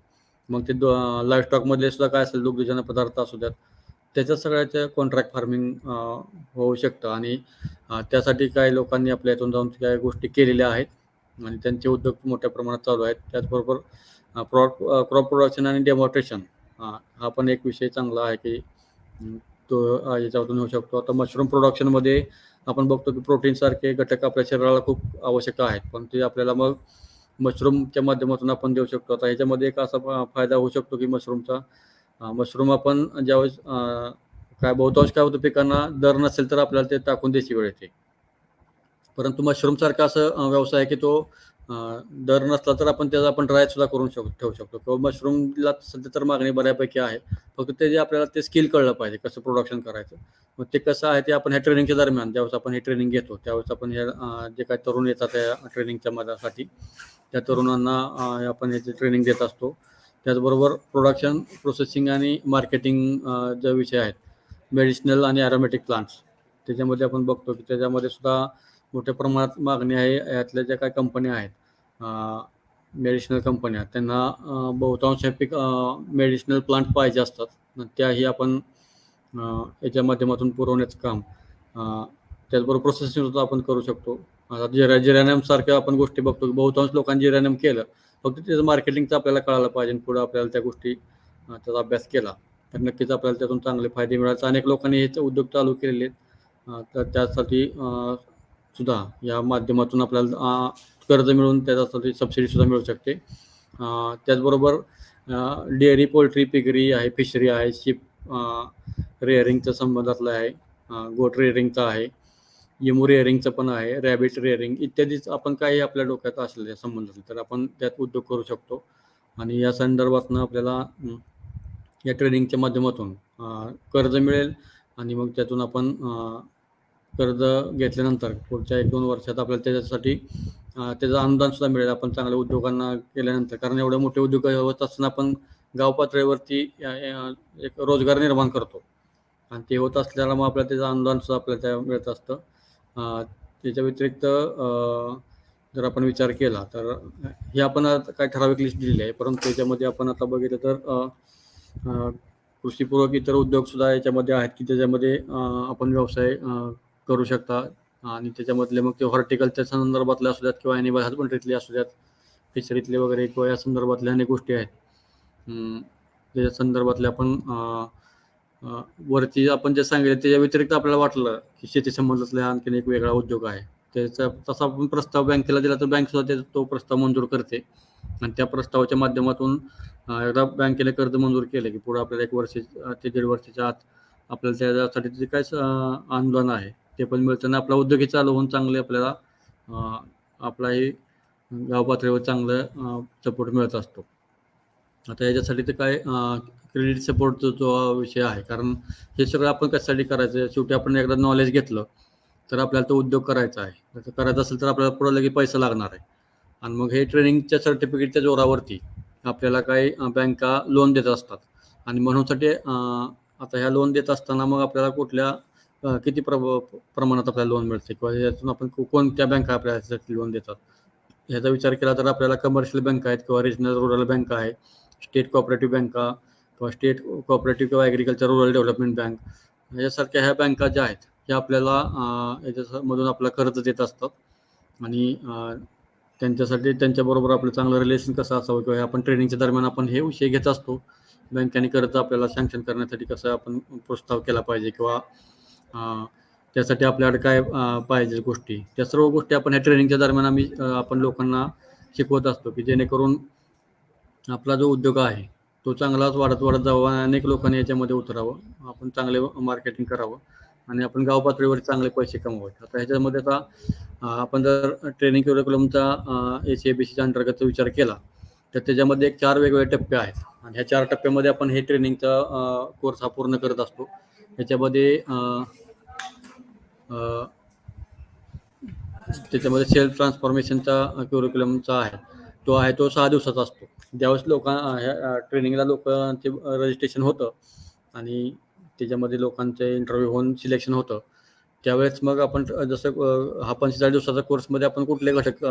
मग ते लाईव्हस्टॉकमधले सुद्धा काय असेल, दुग्धजन्य पदार्थ असू द्यात, त्याच्या सगळ्याचं कॉन्ट्रॅक्ट फार्मिंग होऊ शकतं. आणि त्यासाठी काही लोकांनी आपल्या इथून जाऊन काही गोष्टी केलेल्या आहेत आणि त्यांचे उद्योग मोठ्या प्रमाणात चालू आहेत. त्याचबरोबर क्रॉप प्रोडक्शन आणि डेमॉन्स्ट्रेशन हा पण एक विषय चांगला आहे की तो याच्यातून होऊ शकतो. आता मशरूम प्रोडक्शनमध्ये आपण बघतो की प्रोटीनसारखे घटक आपल्या शरीराला खूप आवश्यक आहेत, पण ते आपल्याला मग मशरूमच्या माध्यमातून आपण देऊ शकतो. आता ह्याच्यामध्ये एक असा फायदा होऊ शकतो की मशरूम आपण ज्यावेळेस बहुतांश काय होतं, पिकांना दर नसेल तर आपल्याला ते टाकून द्यायची वेळ येते. परंतु मशरूमसारखा असं व्यवसाय आहे की तो दर नसला तर आपण ड्राय सुद्धा करून ठेवू शकतो. किंवा मशरूमला सध्या तर मागणी बऱ्यापैकी आहे, फक्त ते जे आपल्याला ते स्किल कळलं पाहिजे कसं प्रोडक्शन करायचं. मग ते कसं आहे ते आपण ह्या ट्रेनिंगच्या दरम्यान ज्यावेळेस आपण हे ट्रेनिंग घेतो त्यावेळेस आपण जे काही तरुण येतात त्या ट्रेनिंगच्या मदतीसाठी त्या तरुणांना आपण याची ट्रेनिंग देत असतो. त्याचबरोबर प्रोडक्शन, प्रोसेसिंग आणि मार्केटिंग जे विषय आहेत, मेडिसिनल आणि ॲरोमॅटिक प्लांट्स, त्याच्यामध्ये आपण बघतो की त्याच्यामध्ये सुद्धा मोठ्या प्रमाणात मागणी आहे. यातल्या ज्या काही कंपन्या आहेत मेडिसिनल कंपन्या, त्यांना बहुतांश मेडिसिनल प्लांट पाहिजे असतात. त्याही आपण याच्या माध्यमातून पुरवण्याचं काम त्याचबरोबर प्रोसेसिंग सुद्धा आपण करू शकतो. आता जिरॅनियम सारख्या आपण गोष्टी बघतो की बहुतांश लोकांनी जिरॅनियम केलं, फक्त त्याचं मार्केटिंगचं आपल्याला कळायला पाहिजे. पुढे आपल्याला त्या गोष्टी त्याचा अभ्यास केला तर नक्कीच आपल्याला त्यातून चांगले फायदे मिळाले. अनेक लोकांनी हे उद्योग चालू केलेले आहेत. तर त्यासाठी सुद्धा या माध्यमातून आपल्याला कर्ज मिळून त्याच्यासाठी सबसिडी सुद्धा मिळू शकते. त्याचबरोबर डेअरी, पोल्ट्री, पिगरी आहे, फिशरी आहे, शिप रेअरिंगच्या संबंधातलं आहे, गोट रेअरिंगचं आहे, इमू रेअरिंगचं पण आहे, रॅबिट रेअरिंग इत्यादीच आपण काही आपल्या डोक्यात असलेल्या संबंधात तर आपण त्यात उद्योग करू शकतो. आणि या संदर्भातनं आपल्याला या ट्रेनिंगच्या माध्यमातून कर्ज मिळेल आणि मग त्यातून आपण कर्ज घेतल्यानंतर पुढच्या 1-2 वर्षात आपल्याला त्याच्यासाठी त्याचं अनुदान सुद्धा मिळेल. आपण चांगल्या उद्योगांना केल्यानंतर, कारण एवढे मोठे उद्योग होत असताना आपण गाव पातळीवरती एक रोजगार निर्माण करतो आणि ते होत असल्याला मग आपल्याला त्याचं अनुदान सुद्धा आपल्याला मिळत असतं. त्याच्या व्यतिरिक्त जर आपण विचार केला तर हे आपण काही ठराविक लिस्ट दिलेली आहे, परंतु त्याच्यामध्ये आपण आता बघितलं तर कृषीपूरक इतर उद्योग सुद्धा याच्यामध्ये आहेत, की त्याच्यामध्ये आपण व्यवसाय करू शकता आणि त्याच्यामधले मग ते हॉर्टिकल्चर संदर्भातले असू द्यात किंवा ॲनिमल हजबंड्रीतले असू द्यात, फिशरीतले वगैरे किंवा या संदर्भातल्या अनेक गोष्टी आहेत. त्याच्या संदर्भातले आपण वरती आपण जे सांगितलं त्याच्या व्यतिरिक्त आपल्याला वाटलं की शेती संबंधातला आणखीन एक वेगळा उद्योग आहे, त्याचा तसा आपण प्रस्ताव बँकेला दिला तर बँक सुद्धा तो प्रस्ताव मंजूर करते आणि त्या प्रस्तावाच्या माध्यमातून एकदा बँकेने कर्ज मंजूर केलं की पुढे आपल्याला 1 वर्ष ते 1.5 वर्षाच्या आत आपल्याला त्यासाठी जे काय अनुदान आहे ते पण मिळतं आणि आपला उद्योगही चालू होऊन चांगले आपल्याला आपलाही गाव पातळीवर चांगलं सपोर्ट मिळत असतो. आता याच्यासाठी तर काय क्रेडिट सपोर्टचा जो विषय आहे, कारण हे सगळं आपण कशासाठी करायचं, शेवटी आपण एकदा नॉलेज घेतलं तर आपल्याला तो उद्योग करायचा आहे. जर करायचा असेल तर आपल्याला पुढे लगेच पैसा लागणार आहे आणि मग हे ट्रेनिंगच्या सर्टिफिकेटच्या जोरावरती आपल्याला काही बँका लोन देत असतात आणि म्हणूनसाठी आता ह्या लोन देत असताना मग आपल्याला कुठल्या किती प्रमाणात आपल्याला लोन मिळते किंवा यातून आपण कोणत्या बँका आपल्याला लोन देतात ह्याचा विचार केला तर आपल्याला कमर्शियल बँका आहेत किंवा रिजनल रूरल बँका आहे, स्टेट कोऑपरेटिव्ह बँका किंवा स्टेट कोऑपरेटिव्ह किंवा ॲग्रिकल्चर रूरल डेव्हलपमेंट बँक यासारख्या ह्या बँका ज्या आहेत ह्या आपल्याला याच्यामधून आपला कर्ज देत असतात आणि त्यांच्यासाठी त्यांच्याबरोबर आपलं चांगलं रिलेशन कसं असावं किंवा आपण ट्रेनिंगच्या दरम्यान आपण हे विषय घेत असतो. बँकेने कर्ज आपल्याला सँक्शन करण्यासाठी कसं आपण प्रस्ताव केला पाहिजे किंवा त्यासाठी आपल्याकडे काय पाहिजे गोष्टी, त्या सर्व गोष्टी आपण ह्या ट्रेनिंगच्या दरम्यान आपण लोकांना शिकवत असतो की जेणेकरून आपला जो उद्योग आहे तो चांगलाच वाढत जावा आणि अनेक लोकांनी याच्यामध्ये उतरावं, आपण चांगले मार्केटिंग करावं आणि आपण गाव पातळीवर चांगले पैसे कमवावे. आता ह्याच्यामध्ये आता आपण जर ट्रेनिंग करिक्युलमचा ACABCच्या अंतर्गत विचार केला तर त्याच्यामध्ये एक 4 वेगवेगळे टप्पे आहेत आणि ह्या 4 टप्प्यामध्ये आपण हे ट्रेनिंगचा कोर्स हा पूर्ण करत असतो. ह्याच्यामध्ये सेल्फ ट्रान्सफॉर्मेशनचा करिक्युलमचा आहे तो 6 दिवसाचा असतो. ज्यावेळेस ह्या ट्रेनिंगला लोकांचे रजिस्ट्रेशन होतं आणि त्याच्यामध्ये लोकांचे इंटरव्ह्यू होऊन सिलेक्शन होतं त्यावेळेस मग आपण जसं हा 45 दिवसाचा कोर्समध्ये आपण कुठले घटक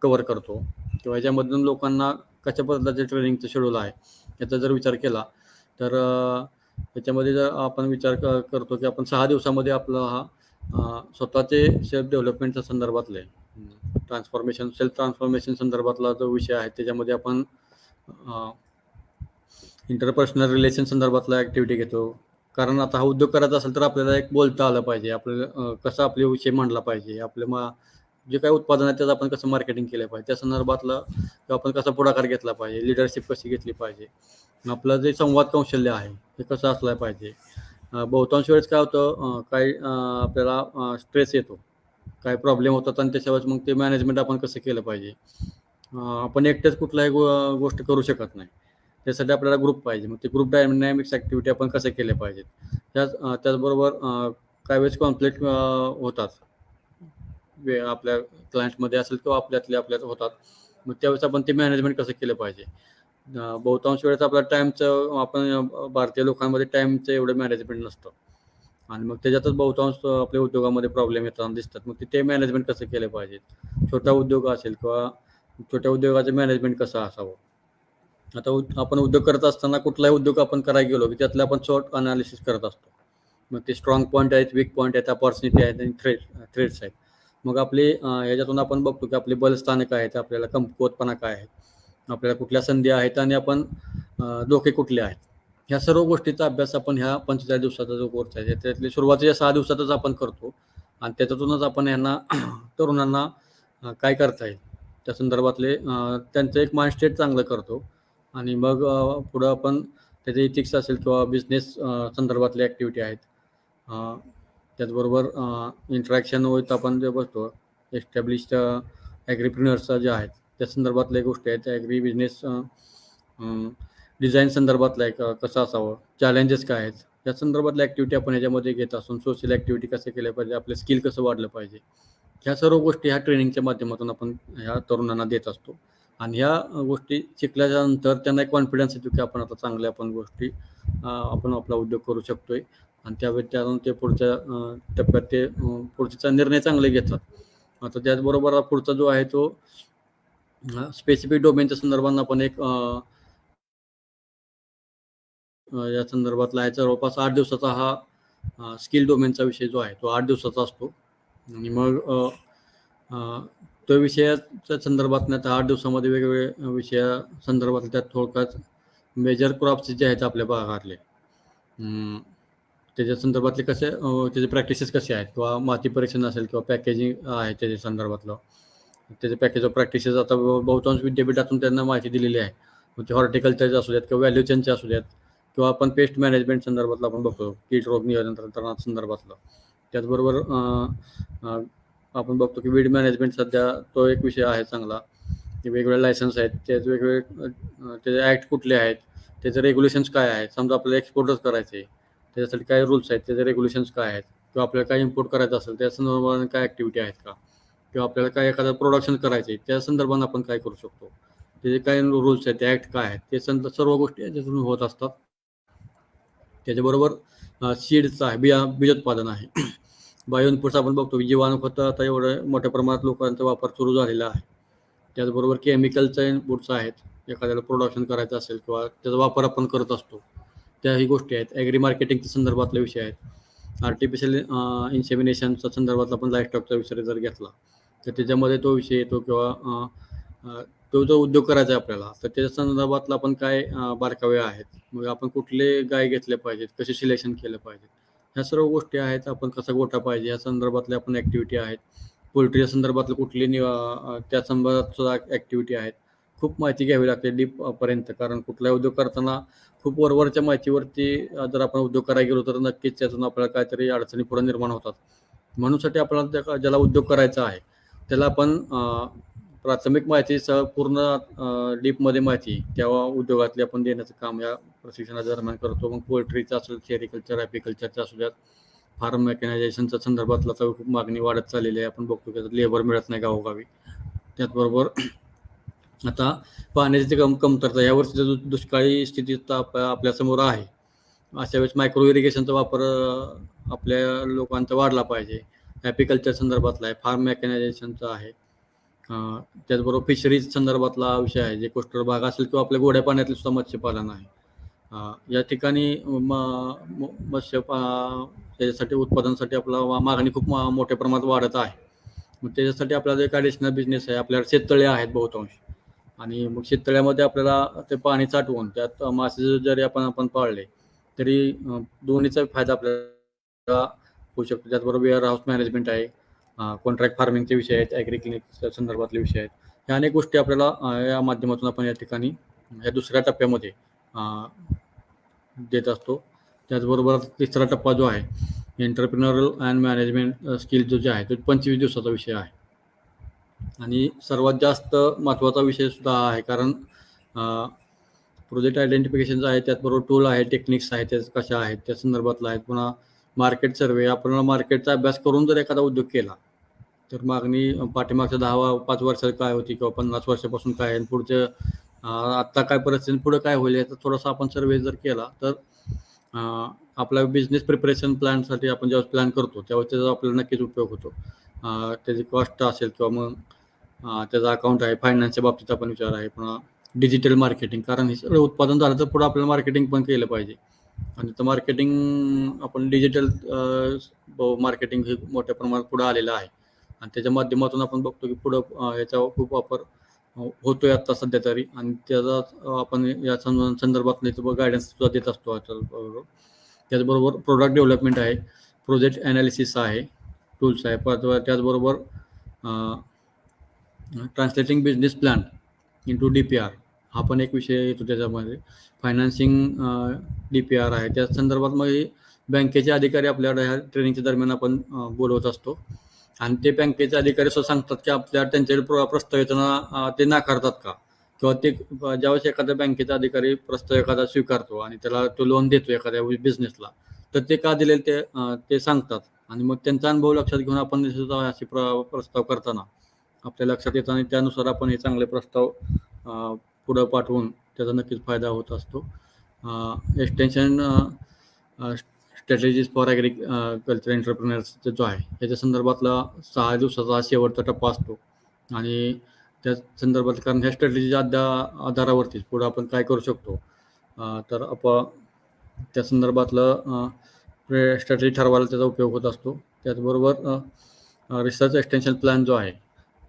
कव्हर करतो किंवा याच्यामधून लोकांना कशा पद्धतीचे ट्रेनिंगचं शेड्यूल आहे याचा जर विचार केला तर याच्यामध्ये जर आपण विचार करतो की आपण 6 दिवसामध्ये आपला हा स्वतःचे सेल्फ डेव्हलपमेंटच्या संदर्भातले सेल्फ ट्रान्सफॉर्मेशन संदर्भातला जो विषय आहे त्याच्यामध्ये आपण इंटरपर्सनल रिलेशन संदर्भातला ॲक्टिव्हिटी घेतो. कारण आता हा उद्योग करायचा असेल तर आपल्याला एक बोलता आलं पाहिजे, आपल्याला कसं आपले विषय मांडला पाहिजे, आपल्या जे काही उत्पादन आहे त्याचं आपण कसं मार्केटिंग केलं पाहिजे त्या संदर्भातलं आपण कसा पुढाकार घेतला पाहिजे, लिडरशिप कशी घेतली पाहिजे, आपलं जे संवाद कौशल्य आहे हे कसं असलं पाहिजे. बहुतांश वेळेस काय होतं काही आपल्याला स्ट्रेस येतो, काय प्रॉब्लेम होतात आणि त्याच्यावर मग ते मॅनेजमेंट आपण कसं केलं पाहिजे. आपण एकटेच कुठलाही गोष्ट करू शकत नाही, त्यासाठी आपल्याला ग्रुप पाहिजे. मग ते ग्रुप डायनॅमिक्स ॲक्टिव्हिटी आपण कसे केले पाहिजेत. त्याचबरोबर काही वेळेस कॉन्फ्लिक्ट होतात आपल्या क्लायंटमध्ये असेल किंवा आपल्यात होतात, मग त्यावेळेस आपण ते मॅनेजमेंट कसं केलं पाहिजे. बहुतांश वेळेस आपल्या टाईमचं आपण भारतीय लोकांमध्ये टाईमचं एवढं मॅनेजमेंट नसतं आणि मग त्याच्यातच बहुतांश आपल्या उद्योगामध्ये प्रॉब्लेम येताना दिसतात. मग ते मॅनेजमेंट कसं केलं पाहिजे. छोटा उद्योग असेल किंवा छोट्या उद्योगाचं मॅनेजमेंट कसं असावं. आता आपण उद्योग करत असताना कुठलाही उद्योग आपण करायला गेलो की त्यातलं आपण शॉर्ट अनालिसिस करत असतो. मग ते स्ट्रॉंग पॉईंट आहेत, वीक पॉईंट आहेत, अपॉर्च्युनिटी आहेत आणि थ्रेट्स आहेत. मग आपले याच्यातून आपण बघतो की आपले बलस्थानं काय आहेत, आपल्याला कमकुवतपणा काय आहे, आपल्याला कुठल्या संधी आहेत आणि आपण धोके कुठले आहेत. ह्या सर्व गोष्टीचा अभ्यास आपण ह्या 45 दिवसाचा जो कोर्स आहे त्यातले सुरुवातीच्या 6 दिवसातच आपण करतो आणि त्याच्यातूनच आपण यांना तरुणांना काय करता येईल त्या संदर्भातले त्यांचं एक माइंडसेट चांगलं करतो आणि मग पुढं आपण त्याचे इथिक्स असेल किंवा बिझनेस संदर्भातले ॲक्टिव्हिटी आहेत. त्याचबरोबर इंटरॅक्शन विथ आपण जे बघतो एस्टॅब्लिश्ड ॲग्रीप्रिन्युअर्सच्या ज्या आहेत त्या संदर्भातल्या गोष्टी आहेत. ॲग्री बिझनेस डिझाईन संदर्भातलं आहे कसं असावं, चॅलेंजेस काय आहेत या संदर्भातल्या ॲक्टिव्हिटी आपण ह्याच्यामध्ये घेत असून सोशल ॲक्टिव्हिटी कसं केल्या पाहिजे, आपलं स्किल कसं वाढलं पाहिजे, ह्या सर्व गोष्टी ह्या ट्रेनिंगच्या माध्यमातून आपण ह्या तरुणांना देत असतो आणि ह्या गोष्टी शिकल्याच्यानंतर त्यांना एक कॉन्फिडन्स येतो की आपण आता चांगल्या गोष्टी आपण आपला उद्योग करू शकतोय आणि त्यातून ते पुढच्या टप्प्यात ते पुढचा निर्णय चांगले घेतात. आता त्याचबरोबर पुढचा जो आहे तो स्पेसिफिक डोमेनच्या संदर्भात आपण एक या संदर्भातला आहे जवळपास 8 दिवसाचा हा स्किल डोमेनचा विषय जो आहे तो 8 दिवसाचा असतो आणि मग तो विषयाच्या संदर्भात त्या 8 दिवसामध्ये वेगवेगळे विषया संदर्भात त्यात थोडक्यात मेजर क्रॉप्स जे आहेत आपल्या भागातले त्याच्या संदर्भातले कसे त्याचे प्रॅक्टिसेस कसे आहेत किंवा माती परीक्षण असेल किंवा पॅकेजिंग आहे त्याच्या संदर्भातलं त्याचे पॅकेज ऑफ प्रॅक्टिसेस आता बहुतांश विद्यापीठातून त्यांना माहिती दिलेली आहे. मग ते हॉर्टिकल्चरचे असू द्यात किंवा व्हॅल्यू चेनचे असू द्यात किंवा आपण पेस्ट मॅनेजमेंट संदर्भातलं आपण बघतो कीट रोग नियंत्रण संदर्भातलं. त्याचबरोबर आपण बघतो की वीड मॅनेजमेंट सध्या तो एक विषय आहे चांगला की वेगवेगळे लायसन्स आहेत त्याचे वेगवेगळे त्याचे ॲक्ट कुठले आहेत त्याचे रेग्युलेशन्स काय आहेत. समजा आपल्याला एक्सपोर्टच करायचे त्याच्यासाठी काय रूल्स आहेत त्याचे रेग्युलेशन्स काय आहेत किंवा आपल्याला काय इम्पोर्ट करायचं असेल त्या संदर्भात काय ॲक्टिव्हिटी आहेत का किंवा आपल्याला काय एखादं प्रोडक्शन करायचं आहे त्या संदर्भात आपण काय करू शकतो त्याचे काय रूल्स आहेत ते ॲक्ट काय आहेत ते सर्व गोष्टी याच्यातून होत असतात. त्याच्याबरोबर सीड्सचं आहे बीजोत्पादन आहे. बायो इनपुट्स आपण बघतो की जीवाणूखतं आता एवढं मोठ्या प्रमाणात लोकांचा वापर सुरू झालेला आहे. त्याचबरोबर केमिकलचे इनपुट्स आहेत एखाद्याला प्रोडक्शन करायचं असेल किंवा त्याचा वापर आपण करत असतो त्याही गोष्टी आहेत. ॲग्री मार्केटिंगच्या संदर्भातले विषय आहेत. आर्टिफिशियल इन्सेमिनेशनच्या संदर्भातला आपण लाईफस्टॉकचा विषय जर घेतला तर त्याच्यामध्ये तो विषय येतो किंवा तो जो उद्योग करायचा आहे आपल्याला तर त्याच्या संदर्भातला आपण काय बारकावे आहेत मग आपण कुठले गाय घेतले पाहिजेत कसे सिलेक्शन केलं पाहिजे ह्या सर्व गोष्टी आहेत. आपण कसा गोठा पाहिजे या संदर्भातल्या आपण ॲक्टिव्हिटी आहेत. पोल्ट्रीच्या संदर्भातलं कुठली त्या संदर्भात ॲक्टिव्हिटी आहेत. खूप माहिती घ्यावी लागते डीपपर्यंत कारण कुठलाही उद्योग करताना खूप वरवरच्या माहितीवरती जर आपण उद्योग करायला गेलो तर नक्कीच त्यातून आपल्याला काहीतरी अडचणी पुढे निर्माण होतात. म्हणूनसाठी आपल्याला ज्याला उद्योग करायचा आहे त्याला आपण प्राथमिक माहितीसह पूर्ण डीपमध्ये माहिती तेव्हा उद्योगातली आपण देण्याचं काम या प्रशिक्षणादरम्यान करतो. मग पोल्ट्रीचं असेल सेरिकल्चर ॲपिकल्चरचं असू द्यात फार्म मेकॅनायझेशनच्या संदर्भातला तर खूप मागणी वाढत चाललेली आहे. आपण बघतो की लेबर मिळत नाही गावोगावी. त्याचबरोबर आता पाण्याची कमतरता यावर्षी दुष्काळी स्थितीत आपल्यासमोर आहे. अशा वेळेस मायक्रो इरिगेशनचा वापर आपल्या लोकांचा वाढला पाहिजे. ॲपिकल्चर संदर्भातला आहे फार्म मेकॅनायझेशनचा आहे. त्याचबरोबर फिशरीज संदर्भातला विषय आहे जे कोस्टल भाग असेल किंवा आपल्या गोड्या पाण्यातले सुद्धा मत्स्यपालन आहे. या ठिकाणी मत्स्य त्याच्यासाठी उत्पादनासाठी आपला मागणी खूप मोठ्या प्रमाणात वाढत आहे. मग त्याच्यासाठी आपल्याला एक ॲडिशनल बिझनेस आहे. आपल्याला शेततळे आहेत बहुतांश आणि मग शेततळ्यामध्ये आपल्याला ते पाणी साठवून त्यात मासे जरी आपण पाळले तरी दोन्हीचा फायदा आपल्याला होऊ शकतो. त्याचबरोबर वेअर हाऊस मॅनेजमेंट आहे कॉन्ट्रॅक्ट फार्मिंगचे विषय आहेत ॲग्री क्लिनिकच्या संदर्भातले विषय आहेत. ह्या अनेक गोष्टी आपल्याला या माध्यमातून आपण या ठिकाणी या दुसऱ्या टप्प्यामध्ये देत असतो. त्याचबरोबर तिसरा टप्पा जो आहे एंटरप्रिनरल अँड मॅनेजमेंट स्किल जो आहे तो 25 दिवसाचा विषय आहे आणि सर्वात जास्त महत्त्वाचा विषय सुद्धा आहे कारण प्रोजेक्ट आयडेंटिफिकेशनचा आहे. त्याचबरोबर टूल आहे टेक्निक्स आहेत त्या कशा आहेत त्या संदर्भातला आहेत. पुन्हा मार्केट सर्वे आपल्याला मार्केटचा अभ्यास करून जर एखादा उद्योग केला तर मागणी पाठीमागच्या 5 वर्षात काय होती किंवा 50 वर्षापासून काय आहे पुढच्या आत्ता काय परिस्थिती पुढे काय होईल याचा थोडासा आपण सर्वे जर केला तर आपला बिझनेस प्रिपरेशन प्लॅनसाठी आपण जेव्हा प्लॅन करतो तेव्हा त्याचा आपल्याला नक्कीच उपयोग होतो. त्याची कॉस्ट असेल किंवा मग त्याचा अकाउंट आहे फायनान्सच्या बाबतीत आपण विचार आहे. पुन्हा डिजिटल मार्केटिंग कारण हे सगळं उत्पादन झालं तर पुढं आपल्याला मार्केटिंग पण केलं पाहिजे आणि तर मार्केटिंग आपण डिजिटल मार्केटिंग हे मोठ्या प्रमाणात पुढं आलेलं आहे आणि त्याच्या माध्यमातून आपण बघतो की पुढं याचा खूप वापर होतोय आता सध्या तरी आणि त्याचा आपण या संदर्भात गायडन्स सुद्धा देत असतो. त्याचबरोबर प्रोडक्ट डेव्हलपमेंट आहे प्रोजेक्ट ॲनालिसिस आहे टूल्स आहे. त्याचबरोबर translating business plan into DPR हा पण एक विषय येतो. त्याच्यामध्ये फायनान्सिंग DPR आहे. त्या संदर्भात मग बँकेचे अधिकारी आपल्याला ह्या ट्रेनिंगच्या दरम्यान आपण बोलवत असतो आणि ते बँकेचे अधिकारी सुद्धा सांगतात की आपल्या त्यांच्याकडे प्रस्ताव येताना ते नाकारतात का किंवा ते ज्यावेळेस एखाद्या बँकेचा अधिकारी प्रस्ताव एखादा स्वीकारतो आणि त्याला तो लोन देतो एखाद्या बिझनेसला तर ते का दिले ते सांगतात आणि मग त्यांचा अनुभव लक्षात घेऊन आपण सुद्धा असे प्रस्ताव करताना आपल्या लक्षात येतं आणि त्यानुसार आपण हे चांगले प्रस्ताव पुढं पाठवून त्याचा नक्कीच फायदा होत असतो. Extension strategies for agriculture entrepreneurs जो आहे याच्या संदर्भातला 6 दिवसाचा शेवटचा टप्पा असतो आणि त्या संदर्भात कारण ह्या स्ट्रॅटेजीच्या आधारावरतीच पुढं आपण काय करू शकतो तर आपण त्या संदर्भातलं स्ट्रॅटेजी ठरवायला त्याचा उपयोग होत असतो. त्याचबरोबर रिसर्च एक्सटेन्शन प्लॅन जो आहे,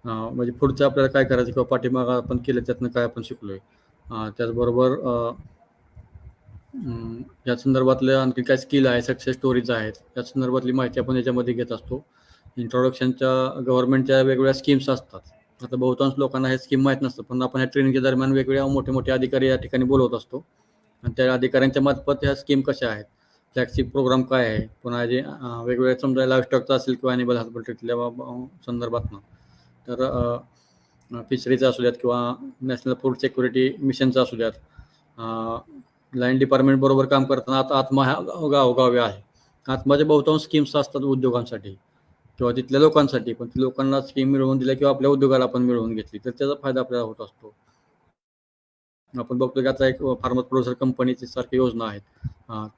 म्हणजे पुढचं आपल्याला काय करायचं किंवा पाठीमागं आपण केलं त्यातनं काय आपण शिकलोय, त्याचबरोबर या संदर्भातल्या आणखी काय स्किल आहे, सक्सेस स्टोरीज आहेत, या संदर्भातली माहिती आपण याच्यामध्ये घेत असतो. इंट्रोडक्शनच्या गव्हर्नमेंटच्या वेगवेगळ्या स्कीम्स असतात. आता बहुतांश लोकांना हे स्कीम माहीत नसतं, पण आपण ह्या ट्रेनिंगच्या दरम्यान वेगवेगळ्या मोठे मोठे अधिकारी या ठिकाणी बोलवत असतो आणि त्या अधिकाऱ्यांच्या मार्फत ह्या स्कीम कशा आहेत, फ्लॅगशिप प्रोग्राम काय आहे, पुन्हा जे वेगवेगळे समजा लाईव्हस्टॉकचा असेल किंवा ॲनिमल हस्बंड्रीतल्या संदर्भातनं, तर फिशरीचा असू द्यात किंवा नॅशनल फूड सिक्युरिटी मिशनचा असू द्यात, लाईन डिपार्टमेंट बरोबर काम करताना आता आत्मा ह्या गावोगावी आहे. आत्माच्या बहुतांश स्कीम्स असतात उद्योगांसाठी किंवा तिथल्या लोकांसाठी, पण लोकांना स्कीम मिळवून दिल्या किंवा आपल्या उद्योगाला पण मिळवून घेतली तर त्याचा फायदा आपल्याला होत असतो. आपण बघतो की आता एक फार्मर प्रोड्युसर कंपनीची सारखी योजना आहेत,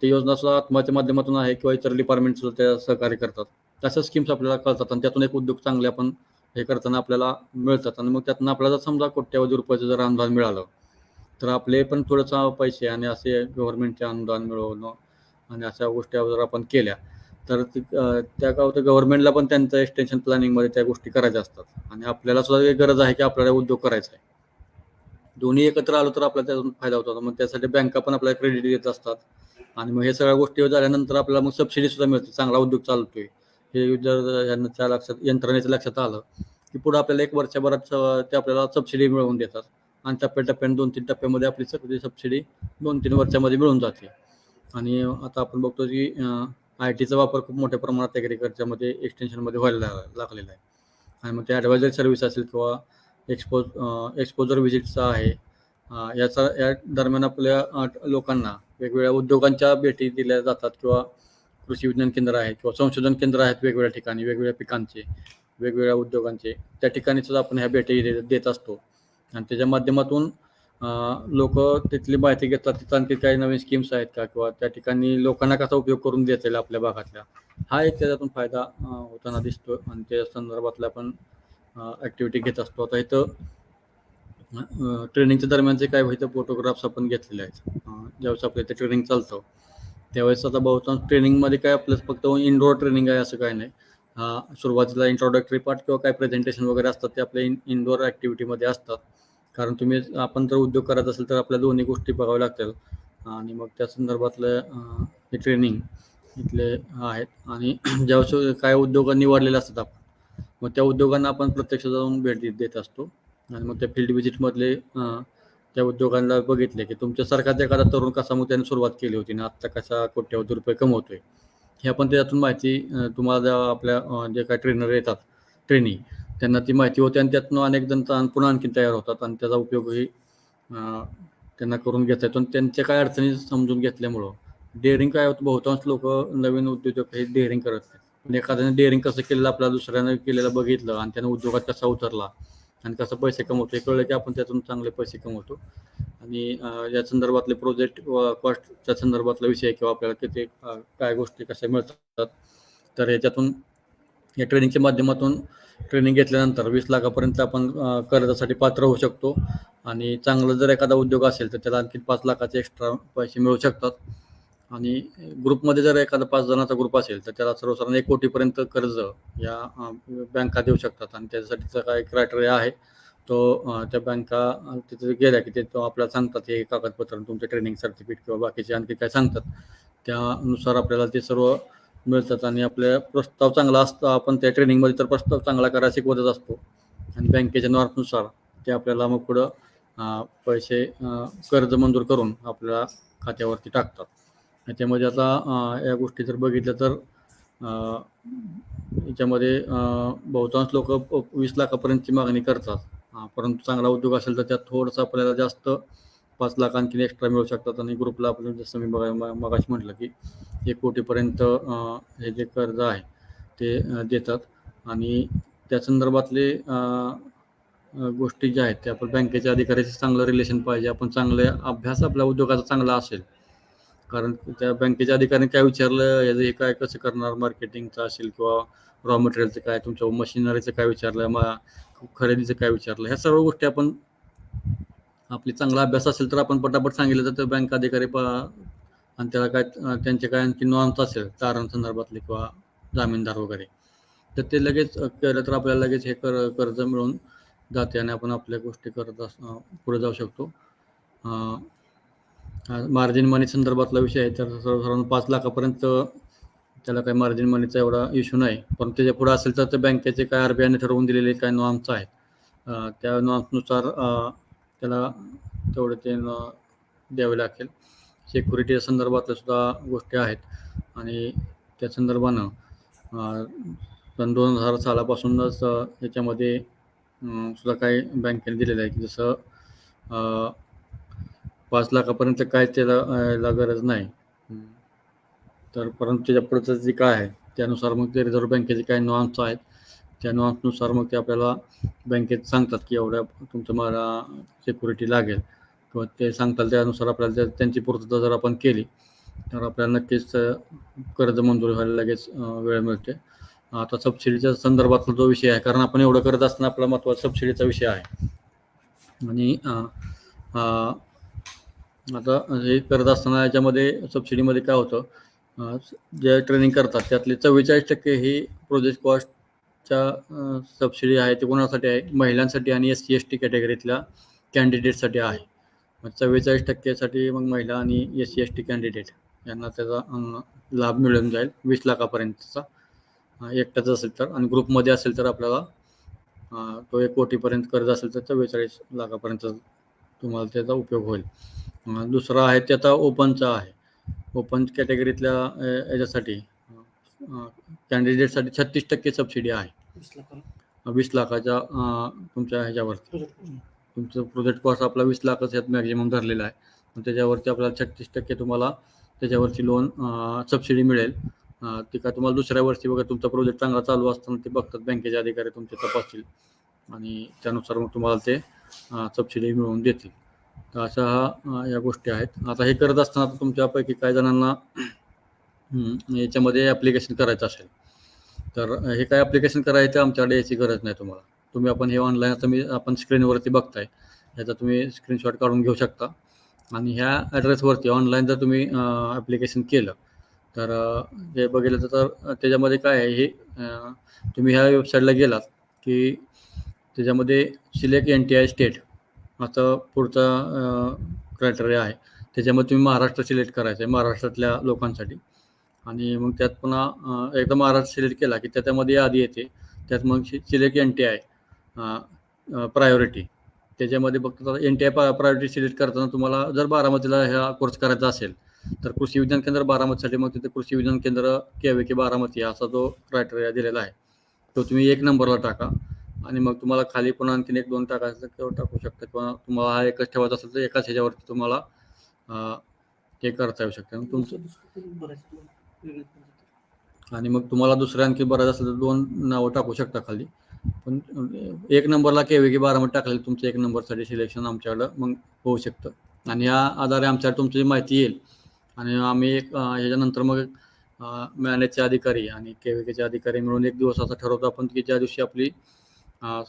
ती योजना सुद्धा आत्माच्या माध्यमातून आहे किंवा इतर डिपार्टमेंट सुद्धा त्या सहकार्य करतात. तशा स्कीम्स आपल्याला कळतात आणि त्यातून एक उद्योग चांगले आपण हे करताना आपल्याला मिळतात आणि मग त्यातून आपल्याला जर समजा कोट्यवधी रुपयाचं जर अनुदान मिळालं तर आपले पण थोडंसं पैसे आणि असे गव्हर्नमेंटचे अनुदान मिळवणं आणि अशा गोष्टी जर आपण केल्या तर त्या काय होतं, गव्हर्नमेंटला पण त्यांचं एक्सटेन्शन प्लॅनिंगमध्ये त्या गोष्टी करायच्या असतात आणि आपल्याला सुद्धा एक गरज आहे की आपल्याला उद्योग करायचा आहे. दोन्ही एकत्र आलो तर आपल्याला त्यातून फायदा होतो. मग त्यासाठी बँका पण आपल्याला क्रेडिट देत असतात आणि मग हे सगळ्या गोष्टी झाल्यानंतर आपल्याला मग सबसिडी सुद्धा मिळते. चांगला उद्योग चालतोय हे जर यांच्या लक्षात यंत्रणेच्या लक्षात आलं की पुढे आपल्याला 1 वर्षभरात ते आपल्याला सबसिडी मिळवून देतात आणि टप्प्याटप्प्याने 2-3 टप्प्यामध्ये आपली सगळी सबसिडी 2-3 वर्षामध्ये मिळून जाते. आणि आता आपण बघतो की IT चा वापर खूप मोठ्या प्रमाणात ॲग्रिकल्चरमध्ये एक्सटेन्शनमध्ये व्हायला लागलेला आहे आणि मग ते ॲडवायझरी सर्व्हिस असेल किंवा एक्सपोजर व्हिजिटचा आहे, या दरम्यान आपल्या लोकांना वेगवेगळ्या उद्योगांच्या भेटी दिल्या जातात किंवा कृषी विज्ञान केंद्र आहे किंवा संशोधन केंद्र आहेत वेगवेगळ्या ठिकाणी वेगवेगळ्या पिकांचे वेगवेगळ्या उद्योगांचे, त्या ठिकाणी सुद्धा आपण ह्या भेटी देत असतो आणि त्याच्या माध्यमातून लोक तिथली माहिती घेतात. तिथं आणखी काही नवीन स्कीम्स आहेत का किंवा त्या ठिकाणी लोकांना कसा उपयोग करून देता येईल आपल्या भागातल्या, हा एक त्याच्यातून फायदा होताना दिसतो आणि त्या संदर्भातला आपण ॲक्टिव्हिटी घेत असतो. आता इथं ट्रेनिंगच्या दरम्यानचे काय व्हायचं फोटोग्राफ्स आपण घेतलेले आहेत. ज्यावेळेस आपल्या इथे ट्रेनिंग चालतं त्यावेळेस आता बहुतांश ट्रेनिंगमध्ये काय आपलं फक्त इनडोअर ट्रेनिंग आहे असं काय नाही. सुरुवातीला इंट्रोडक्टरी पार्ट किंवा काय प्रेझेंटेशन वगैरे असतात ते आपल्या इनडोअर ॲक्टिव्हिटीमध्ये असतात. कारण आपण जर उद्योग करत असेल तर आपल्या दोन्ही गोष्टी बघाव्या लागतील आणि मग त्या संदर्भातलं हे ट्रेनिंग इथले आहेत आणि ज्यावेळेस काय उद्योग निवडलेले असतात आपण मग त्या उद्योगांना आपण प्रत्यक्ष जाऊन भेट देत असतो आणि मग त्या फील्ड व्हिजिटमधले त्या उद्योगांना बघितले की तुमच्यासारखाच एखादा तरुण कसा मग त्याने सुरुवात केली होती ना आत्ता कसा कोट्यवधी रुपये कमवतोय हे आपण त्यातून माहिती तुम्हाला आपल्या जे काय ट्रेनर येतात ट्रेनिंग त्यांना ती माहिती होते आणि त्यातून अनेक जण पुन्हा आणखी तयार होतात आणि त्याचा उपयोगही त्यांना करून घेता येतो आणि त्यांच्या काय अडचणी समजून घेतल्यामुळं डेअरिंग काय होतं, बहुतांश लोक नवीन उद्योजक हे डेअरिंग करत नाही. पण एखाद्याने डेअरिंग कसं केलेलं आपल्या दुसऱ्यानं केलेलं बघितलं आणि त्यानं उद्योगात कसा उतरला आणि कसं पैसे कमवतो हे कळलं की आपण त्यातून चांगले पैसे कमवतो आणि या संदर्भातले प्रोजेक्ट कॉस्टच्या संदर्भातला विषय किंवा आपल्याला किती काय गोष्टी कशा मिळतात तर याच्यातून या ट्रेनिंगच्या माध्यमातून ट्रेनिंग घेतल्यानंतर 20 लाखापर्यंत आपण कर्जासाठी पात्र होऊ शकतो आणि चांगलं जर एखादा उद्योग असेल तर त्याला आणखी 5 लाखाचे एक्स्ट्रा पैसे मिळू शकतात आणि ग्रुपमध्ये जर एखादा 5 जणांचा ग्रुप असेल तर त्याला सर्वसाधारण 1 कोटीपर्यंत कर्ज या बँका देऊ शकतात आणि त्याच्यासाठीचा काय क्रायटेरिया आहे तो त्या बँका तिथे गेल्या की ते आपल्याला सांगतात हे कागदपत्र तुमचे ट्रेनिंग सर्टिफिकेट किंवा बाकीचे आणखी काय सांगतात त्यानुसार आपल्याला ते सर्व मिळतात आणि आपल्या प्रस्ताव चांगला असतो. आपण त्या ट्रेनिंगमध्ये तर प्रस्ताव चांगला करायला शिकवतच असतो आणि बँकेच्या नॉर्म्सनुसार ते आपल्याला मग पुढं पैसे कर्ज मंजूर करून आपल्या खात्यावरती टाकतात. याच्यामध्ये आता या गोष्टी जर बघितल्या तर याच्यामध्ये बहुतांश लोक 20 लाखापर्यंतची मागणी करतात, परंतु चांगला उद्योग असेल तर त्यात थोडंसं आपल्याला जास्त 5 लाख आणखी एक्स्ट्रा मिळू शकतात आणि ग्रुपला आपण जसं मी मगाशी म्हटलं की 1 कोटीपर्यंत हे जे कर्ज आहे ते देतात आणि त्या संदर्भातले गोष्टी ज्या आहेत त्या आपण बँकेच्या अधिकाऱ्याशी चांगलं रिलेशन पाहिजे. आपण चांगले अभ्यास आपल्या उद्योगाचा चांगला असेल कारण त्या बँकेच्या अधिकाऱ्यांनी काय विचारलं याचं हे काय कसं करणार मार्केटिंगचं असेल किंवा रॉ मटेरियलचं काय तुमच्या मशिनरीचं काय विचारलं खरेदीचं काय विचारलं ह्या सर्व गोष्टी आपण आपली चांगला अभ्यास असेल तर आपण पटापट सांगितलं तर बँक अधिकारी आणि त्याला काय त्यांचे काय आणखी नॉर्म्स असेल तारण संदर्भातले किंवा जामीनदार वगैरे, तर ते लगेच केलं तर आपल्याला लगेच हे कर्ज मिळून जाते आणि आपण आपल्या गोष्टी करत पुढे जाऊ शकतो. मार्जिन मनी संदर्भातला विषय आहे, तर सर्वसाधारण 5 लाखापर्यंत त्याला काही मार्जिन मनीचा एवढा इश्यू नाही, पण त्याच्या पुढे असेल तर ते बँकेचे काय RBIने ठरवून दिलेले काही नॉर्म्स आहेत, त्या नॉर्म्सनुसार त्याला तेवढे ते द्यावे लागेल. सिक्युरिटी संदर्भातल्या सुद्धा गोष्टी आहेत आणि त्या संदर्भानं सन 2000 सालापासूनच याच्यामध्ये सुद्धा काही बँकेने दिलेलं आहे की जसं 5 लाखापर्यंत काय त्याला गरज नाही, तर परंतु त्याच्या पुढचं जे काय आहे त्यानुसार मग ते रिझर्व्ह बँकेचे काही नॉर्म्स आहेत, त्या नॉर्म्सनुसार मग ते आपल्याला बँकेत सांगतात की एवढ्या तुमचं मला सिक्युरिटी लागेल किंवा ते सांगतात त्यानुसार आपल्याला त्यांची पूर्तता जर आपण केली तर आपल्याला नक्कीच कर्ज मंजूर व्हायला लगेच वेळ मिळते. आता सबसिडीच्या संदर्भातला जो विषय आहे, कारण आपण एवढं करत असताना आपला महत्त्वाचा सबसिडीचा विषय आहे आणि आता हे करत असताना याच्यामध्ये सबसिडीमध्ये काय होतं, जे ट्रेनिंग करतात त्यातले 44% ही प्रोजेक्ट कॉस्टच्या सबसिडी आहे ते कोणासाठी आहे, महिलांसाठी आणि SC ST कॅटेगरीतल्या कॅन्डिडेटसाठी आहे. 44% मग महिला आणि SC ST कॅन्डिडेट यांना त्याचा लाभ मिळून जाईल 20 लाखापर्यंतचा एकटाच असेल तर, आणि ग्रुपमध्ये असेल तर आपल्याला तो 1 कोटीपर्यंत कर्ज असेल तर 44 लाखापर्यंत तुम्हाला त्याचा उपयोग होईल. दुसरा आहे ते आता ओपनचा आहे. ओपन कॅटेगरीतल्या याच्यासाठी कॅन्डिडेटसाठी 36% सबसिडी आहे 20 लाखाच्या तुमच्या ह्याच्यावरती. तुमचं प्रोजेक्ट कॉस्ट आपला 20 लाखच यात मॅक्झिमम धरलेला आहे, पण त्याच्यावरती आपल्याला 36% तुम्हाला त्याच्यावरती लोन सबसिडी मिळेल. ती काय तुम्हाला दुसऱ्या वर्षी वगैरे तुमचा प्रोजेक्ट चांगला चालू असताना ते बघतात बँकेचे अधिकारी, तुमचे तपासतील आणि त्यानुसार मग तुम्हाला ते सबसिडी मिळवून देतील. तर अशा या गोष्टी आहेत. आता हे करत असताना तुमच्यापैकी काही जणांना याच्यामध्ये ॲप्लिकेशन करायचं असेल तर हे काय ॲप्लिकेशन करायचं आमच्याकडे याची गरज नाही तुम्हाला. तुम्ही आपण हे ऑनलाईन आता आपण स्क्रीनवरती बघताय, याचा तुम्ही स्क्रीनशॉट काढून घेऊ शकता आणि ह्या ॲड्रेसवरती ऑनलाईन जर तुम्ही ॲप्लिकेशन केलं तर हे बघितलं तर त्याच्यामध्ये काय आहे, हे तुम्ही ह्या वेबसाईटला गेलात की त्याच्यामध्ये सिलेक्ट NTI स्टेट आता पुढचा क्रायटेरिया आहे. त्याच्यामध्ये तुम्ही महाराष्ट्र सिलेक्ट करायचं आहे महाराष्ट्रातल्या लोकांसाठी, आणि मग त्यात पुन्हा एकदा महाराष्ट्र सिलेक्ट केला की त्याच्यामध्ये यादी येते, त्यात मग सिलेक्ट NTI प्रायोरिटी, त्याच्यामध्ये फक्त NTI प्रायोरिटी सिलेक्ट करताना तुम्हाला जर बारामतीला ह्या कोर्स करायचा असेल तर कृषी विज्ञान केंद्र बारामतीसाठी मग तिथे कृषी विज्ञान केंद्र KVK बारामती असा जो क्रायटेरिया दिलेला आहे तो तुम्ही 1 नंबरला टाका, आणि मग तुम्हाला खाली पुन्हा आणखीन 1-2 टाकायचं किंवा टाकू शकता, किंवा तुम्हाला हा एकच ठेवायचा असेल तर एकाच ह्याच्यावरती तुम्हाला ते करता येऊ शकतं तुमचं. आणि मग तुम्हाला दुसऱ्या आणखी बरंच असेल तर 2 नावं टाकू शकता खाली, पण 1 नंबरला KVK बारामती टाकलेलं तुमचं 1 नंबरसाठी सिलेक्शन आमच्याकडं मग होऊ शकतं. आणि या आधारे आमच्याकडे तुमची माहिती येईल आणि आम्ही ह्याच्यानंतर मग मॅनेजचे अधिकारी आणि KVKचे अधिकारी मिळून एक दिवस असा ठरवतो आपण की ज्या दिवशी आपली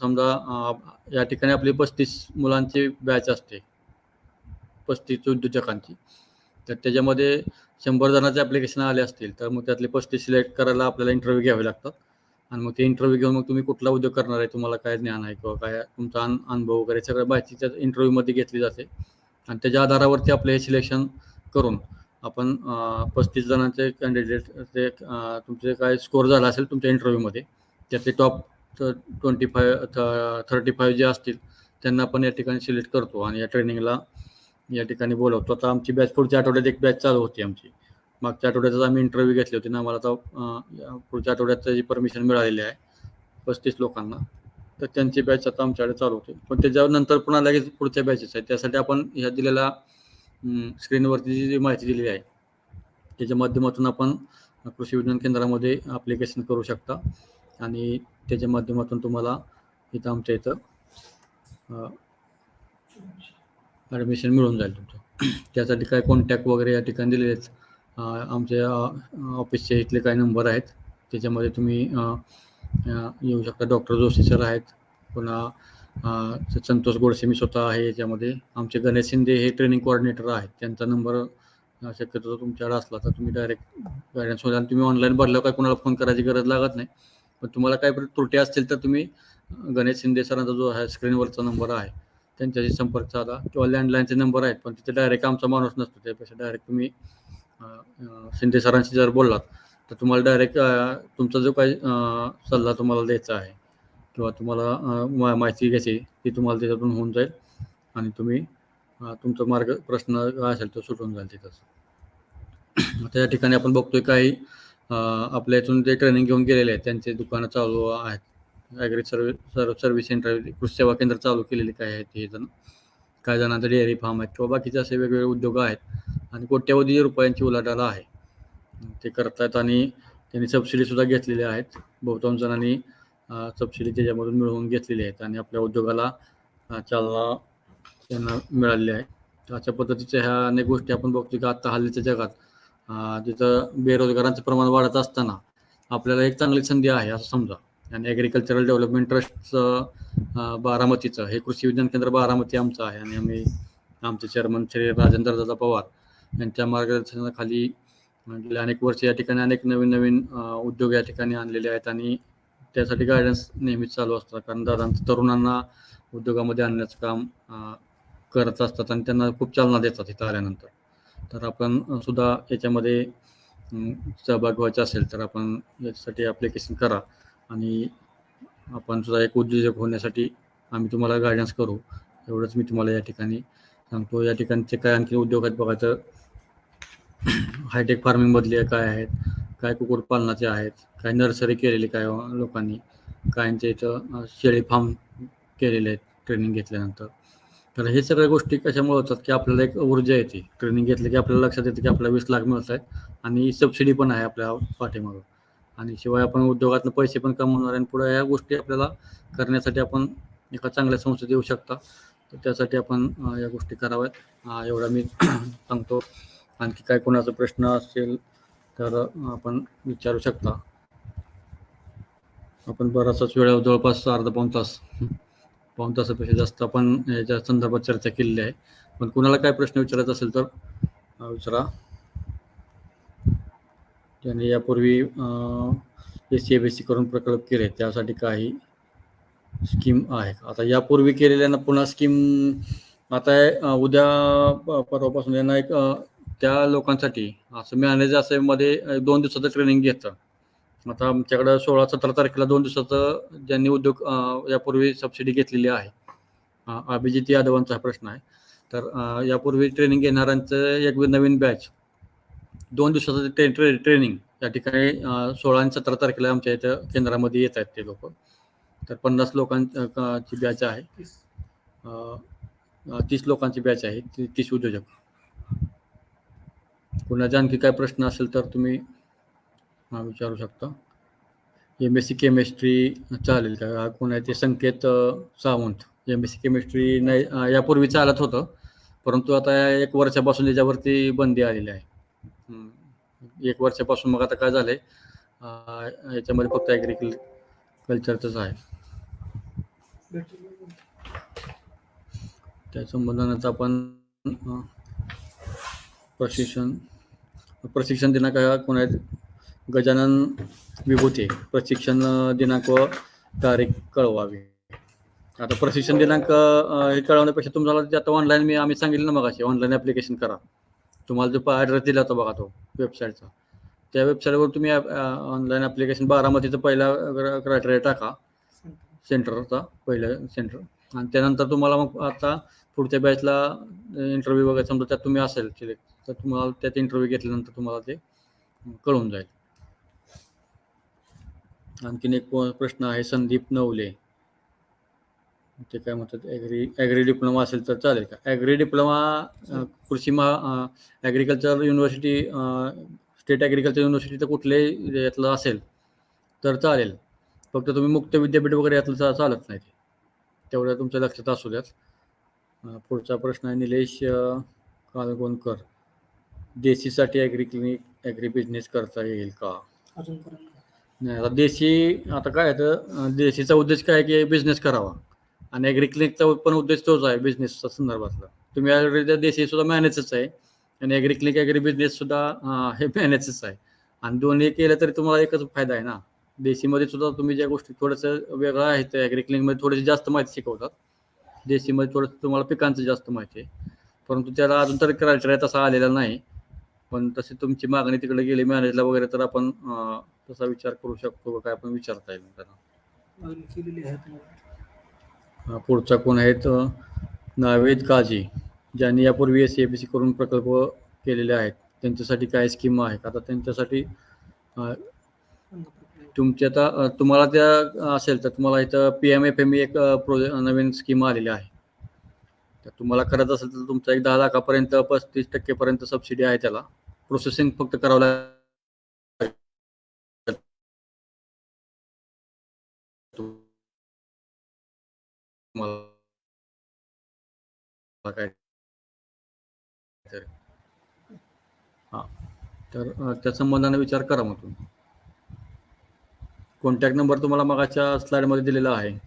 समजा या ठिकाणी आपली 35 मुलांची बॅच असते, 35 उद्योजकांची, तर त्याच्यामध्ये 100 जणांचे ॲप्लिकेशन आले असतील तर मग त्यातले 35 सिलेक्ट करायला आपल्याला इंटरव्ह्यू घ्यावे लागतात, आणि मग ते इंटरव्ह्यू घेऊन मग तुम्ही कुठला उद्योग करणार आहे, तुम्हाला काय ज्ञान आहे किंवा काय तुमचा अनुभव वगैरे सगळ्या माहितीच्या इंटरव्ह्यूमध्ये घेतली जाते, आणि त्याच्या आधारावरती आपलं हे सिलेक्शन करून आपण 35 जणांचे कॅन्डिडेट ते तुमचे काय स्कोअर झाला असेल तुमच्या इंटरव्ह्यूमध्ये त्यातले टॉप 35 जे असतील त्यांना आपण या ठिकाणी सिलेक्ट करतो आणि या ट्रेनिंगला या ठिकाणी बोलवतो. आता आमची बॅच पुढच्या आठवड्यात एक बॅच चालू होती आमची, मागच्या आठवड्यातच आम्ही इंटरव्ह्यू घेतले होते ना, आम्हाला आता पुढच्या आठवड्यात त्याची परमिशन मिळालेली आहे 35 लोकांना, तर त्यांची बॅच आता आमच्याकडे चालू होते. पण त्याच्यानंतर पुन्हा लगेच पुढच्या बॅचेस आहेत, त्यासाठी आपण ह्या दिलेल्या स्क्रीनवरती जी माहिती दिलेली आहे त्याच्या माध्यमातून आपण कृषी विज्ञान केंद्रामध्ये ॲप्लिकेशन करू शकता आणि त्याच्या माध्यमातून तुम्हाला इथं आमच्या इथं ॲडमिशन मिळून जाईल तुमचं. त्यासाठी काय कॉन्टॅक्ट वगैरे या ठिकाणी दिलेले आहेत, आमच्या ऑफिसचे इथले काही नंबर आहेत त्याच्यामध्ये तुम्ही येऊ शकता. डॉक्टर जोशी सर आहेत, पुन्हा संतोष गोडसे मी स्वतः आहे याच्यामध्ये, आमचे गणेश शिंदे हे ट्रेनिंग कोऑर्डिनेटर आहेत, त्यांचा नंबर शक्यतो तुमच्याकडे असला तर तुम्ही डायरेक्ट गायडन्स होईल आणि तुम्ही ऑनलाईन भरल्यावर काय कोणाला फोन करायची गरज लागत नाही. पण तुम्हाला काही त्रुटी असतील तर तुम्ही गणेश शिंदे सरांचा जो आहे स्क्रीनवरचा नंबर आहे त्यांच्याशी संपर्क साधा किंवा लँडलाईनचे नंबर आहेत पण तिथे डायरेक्ट आमचा माणूस नसतो. त्यापेक्षा डायरेक्ट तुम्ही शिंदे सरांशी जर बोललात तर तुम्हाला डायरेक्ट तुमचा जो काही सल्ला तुम्हाला द्यायचा आहे किंवा तुम्हाला माहिती घ्यायची ती तुम्हाला त्याच्यातून होऊन जाईल आणि तुम्ही तुमचा मार्ग प्रश्न काय असेल तो सुटून जाईल तिथंच. आता या ठिकाणी आपण बघतोय काही आपल्या इथून जे ट्रेनिंग घेऊन गेलेले आहेत त्यांचे दुकानं चालू आहेत. ॲग्री सर्व्हिस सेंटर कृषी सेवा केंद्र चालू केलेली काय आहेत हे जण. काही जणांचा डेअरी फार्म आहेत किंवा बाकीचे असे वेगवेगळे उद्योग आहेत आणि कोट्यवधी रुपयांची उलाढाल आहे ते करतायत आणि त्यांनी सबसिडीसुद्धा घेतलेल्या आहेत. बहुतांश जणांनी सबसिडी त्याच्यामधून मिळवून घेतलेली आहेत आणि आपल्या उद्योगाला चालना त्यांना मिळालेली आहे. अशा पद्धतीच्या ह्या अनेक गोष्टी आपण बघतो की आत्ता हल्लीच्या जगात जिथं बेरोजगारांचं प्रमाण वाढत असताना आपल्याला एक चांगली संधी आहे असं समजा. आणि ॲग्रिकल्चरल डेव्हलपमेंट ट्रस्टचं बारामतीचं हे कृषी विज्ञान केंद्र बारामती आमचं आहे आणि आमचे चेअरमन श्री राजेंद्रदादा पवार यांच्या मार्गदर्शनाखाली गेल्या अनेक वर्ष या ठिकाणी अनेक नवीन उद्योग या ठिकाणी आणलेले आहेत आणि त्यासाठी गायडन्स नेहमीच चालू असतात. कारण दादांचं तरुणांना उद्योगामध्ये आणण्याचं काम करत असतात आणि त्यांना खूप चालना देतात इथं आल्यानंतर. तर आपण सुद्धा याच्यामध्ये सहभाग व्हायचा असेल तर आपण याच्यासाठी ॲप्लिकेशन करा आणि आपण सुद्धा एक उद्योजक होण्यासाठी आम्ही तुम्हाला गायडन्स करू एवढंच मी तुम्हाला या ठिकाणी सांगतो. या ठिकाणचे काय आणखी उद्योग आहेत बघा तर हायटेक फार्मिंगमधले काय आहेत, काय कुक्कुटपालनाचे आहेत, काय नर्सरी केलेली काय लोकांनी, काहींच्या इथं शेळी फार्म केलेले आहेत ट्रेनिंग घेतल्यानंतर. तर हे सगळ्या गोष्टी कशामुळे होतात की आपल्याला एक ऊर्जा येते. ट्रेनिंग घेतली की आपल्याला लक्षात येतं की आपल्याला 20 लाख मिळत आहेत आणि सबसिडी पण आहे आपल्या पाठीमागं आणि शिवाय आपण उद्योगातून पैसे पण कमवणार आणि पुढे ह्या गोष्टी आपल्याला करण्यासाठी आपण एका चांगल्या संस्थेत येऊ शकता. तर त्यासाठी आपण या गोष्टी कराव्यात एवढा मी सांगतो. आणखी काय कोणाचा प्रश्न असेल तर आपण विचारू शकता. आपण बराचसाच वेळ जवळपास अर्धा पाऊण तासापेक्षा जास्त आपण याच्या संदर्भात चर्चा केलेली आहे. पण कुणाला काय प्रश्न विचारायचा असेल तर विचारा. त्याने यापूर्वी SC करून प्रकल्प केले त्यासाठी काही स्कीम आहे. आता यापूर्वी केलेल्यांना पुन्हा स्कीम आता उद्या परवापासून यांना एक त्या लोकांसाठी असं मॅनेज असं मध्ये 2 दिवसाचं ट्रेनिंग घेतं. आता आमच्याकडं 16-17 तारखेला 2 दिवसाचं ज्यांनी उद्योग यापूर्वी सबसिडी घेतलेली आहे. अभिजित यादवांचा हा प्रश्न आहे. तर यापूर्वी ट्रेनिंग घेणाऱ्यांचं एक नवीन बॅच 2 दिवसाचं ट्रेनिंग या ठिकाणी 16 आणि 17 तारखेला आमच्या इथं केंद्रामध्ये येत आहेत ते लोक. तर 50 लोकांची बॅच आहे. 30 लोकांची बॅच आहे. 30 उद्योजक. कुणाचे आणखी काय प्रश्न असेल तर तुम्ही विचारू शकता. MSc केमिस्ट्री चालेल का? कोण आहे ते संकेत सावंत. MSc केमिस्ट्री नाही यापूर्वी चालत होतं परंतु आता 1 वर्षापासून याच्यावरती बंदी आलेली आहे. 1 वर्षापासून मग आता काय झालंय याच्यामध्ये फक्त ॲग्रिकल्चरचंच आहे. त्या संबंधानं आपण प्रशिक्षण दिनांक कोण आहेत? गजानन विभूते. प्रशिक्षण दिनांक व तारीख कळवावी. आता प्रशिक्षण दिनांक हे कळवण्यापेक्षा तुम्हाला जे आता ऑनलाईन आम्ही सांगितलं ना मगाशी ऑनलाईन ॲप्लिकेशन करा. तुम्हाला जो ॲड्रेस दिला होता बघा तो वेबसाईटचा त्या वेबसाईटवर तुम्ही ऑनलाईन ॲप्लिकेशन बारामतीचा पहिला क्रायटेरिया टाका सेंटरचा पहिलं सेंटर आणि त्यानंतर तुम्हाला मग आता पुढच्या बॅचला इंटरव्ह्यू वगैरे समजा त्यात तुम्ही असेल सिलेक्ट तर तुम्हाला त्यात इंटरव्ह्यू घेतल्यानंतर तुम्हाला ते कळून जाईल. आणखीन एक प्रश्न आहे संदीप नवले. ते काय म्हणतात ॲग्री डिप्लोमा असेल तर चालेल का? ॲग्री डिप्लोमा कृषी agriculture university state agriculture university तर कुठल्याही यातलं असेल तर चालेल. फक्त तुम्ही मुक्त विद्यापीठ वगैरे यातलं चालत नाही. तेवढं तुमच्या लक्षात असू द्यात. पुढचा प्रश्न आहे निलेश कालगोणकर. देशीसाठी ॲग्री बिझनेस करता येईल का? नाही आता आता काय तर देशीचा उद्देश काय की बिझनेस करावा आणि ॲग्री क्लिनिकचा पण उद्देश तोच आहे बिझनेसच्या संदर्भातला. तुम्ही ऑलरेडी देशी सुद्धा मॅनेजच आहे आणि ॲग्री ॲग्री बिझनेस सुद्धा हे मॅनेजच आहे. आणि दोन्ही केलं तरी तुम्हाला एकच फायदा आहे ना. देशीमध्ये सुद्धा तुम्ही ज्या गोष्टी थोडंसं वेगळं आहे, त्या ॲग्री थोडीशी जास्त माहिती शिकवतात. देशीमध्ये थोडंसं तुम्हाला पिकांचं जास्त माहिती आहे, परंतु त्याला अजून तरी क्रायटेरिया तसा आलेला नाही. पण तशी तुमची मागणी तिकडे गेली मॅनेजला वगैरे, तर आपण तसा विचार करू शकतो. काय आपण विचारता येईल त्यांना. पुढचा कोण आहेत? नावेद काझी, ज्यांनी यापूर्वी SABC करून प्रकल्प केलेले आहेत. त्यांच्यासाठी काय स्कीम आहे? आता त्यांच्यासाठी तुमची आता तुम्हाला त्या असेल तर तुम्हाला इथं PMFME एक नवीन स्कीम आलेली आहे. तर तुम्हाला करत असेल तर तुमचा एक 10 लाखापर्यंत 35% पर्यंत सबसिडी आहे. त्याला प्रोसेसिंग फक्त करावं लागेल. काय हां, तर त्या संबंधाने विचार करा मग तुम्ही. कॉन्टॅक्ट नंबर तुम्हाला मगाच्या स्लाइडमध्ये दिलेला आहे.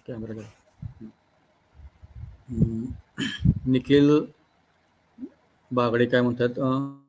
कॅमेरा निखिल बागडे काय म्हणतात? हां,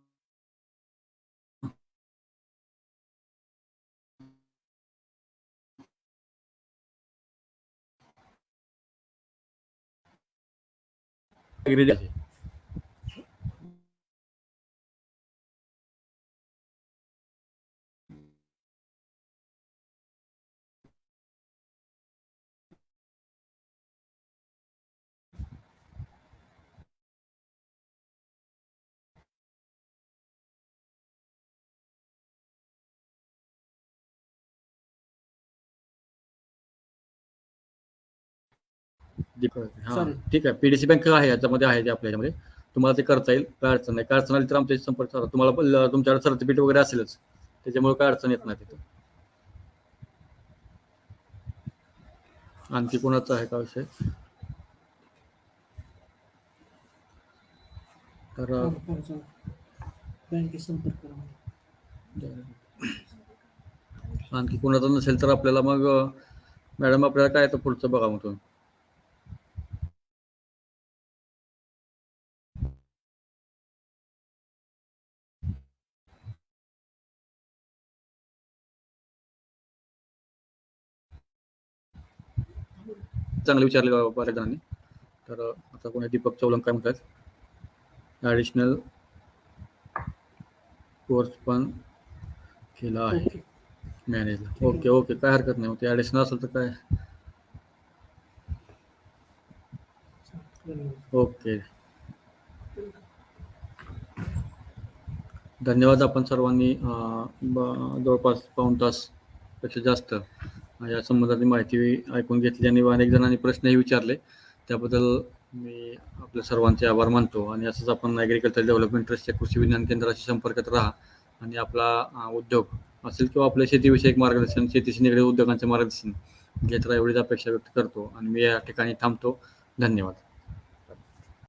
ठीक आहे. PDC बँक आहे याच्यामध्ये, आहे ते आपल्या याच्यामध्ये. तुम्हाला ते करता येईल, काय अडचण नाही. काय अडचण आली तर आमच्याशी संपर्क साधा. तुम्हाला तुमच्याकडे सर्टिफिकेट वगैरे असेलच, त्याच्यामुळे काय अडचण येत नाही तिथं. आणखी कोणाचा आहे का विषय? तर आणखी कोणाचा नसेल तर आपल्याला मग मॅडम आपल्याला काय तर पुढचं बघा मग तुम्ही. चांगलं विचारले बऱ्याच जणांनी. तर आता कोणी दीपक चौलम काय म्हणतात? ॲडिशनल कोर्स पण केला आहे मॅनेजला. ओके, काय हरकत नाही. मग ते ॲडिशनल असेल तर काय. ओके, धन्यवाद. आपण सर्वांनी जवळपास पाऊण तासपेक्षा जास्त या संबंधातली माहिती ऐकून घेतली आणि अनेक जणांनी प्रश्नही विचारले. त्याबद्दल मी आपल्या सर्वांचे आभार मानतो. आणि असंच आपण ॲग्रिकल्चर डेव्हलपमेंट ट्रस्टच्या कृषी विज्ञान केंद्राशी संपर्कात राहा आणि आपला उद्योग असेल किंवा आपल्या शेतीविषयक मार्गदर्शन, शेतीशी निगडीत उद्योगांचे मार्गदर्शन घेत राहा, एवढीच अपेक्षा व्यक्त करतो. आणि मी या ठिकाणी थांबतो. धन्यवाद.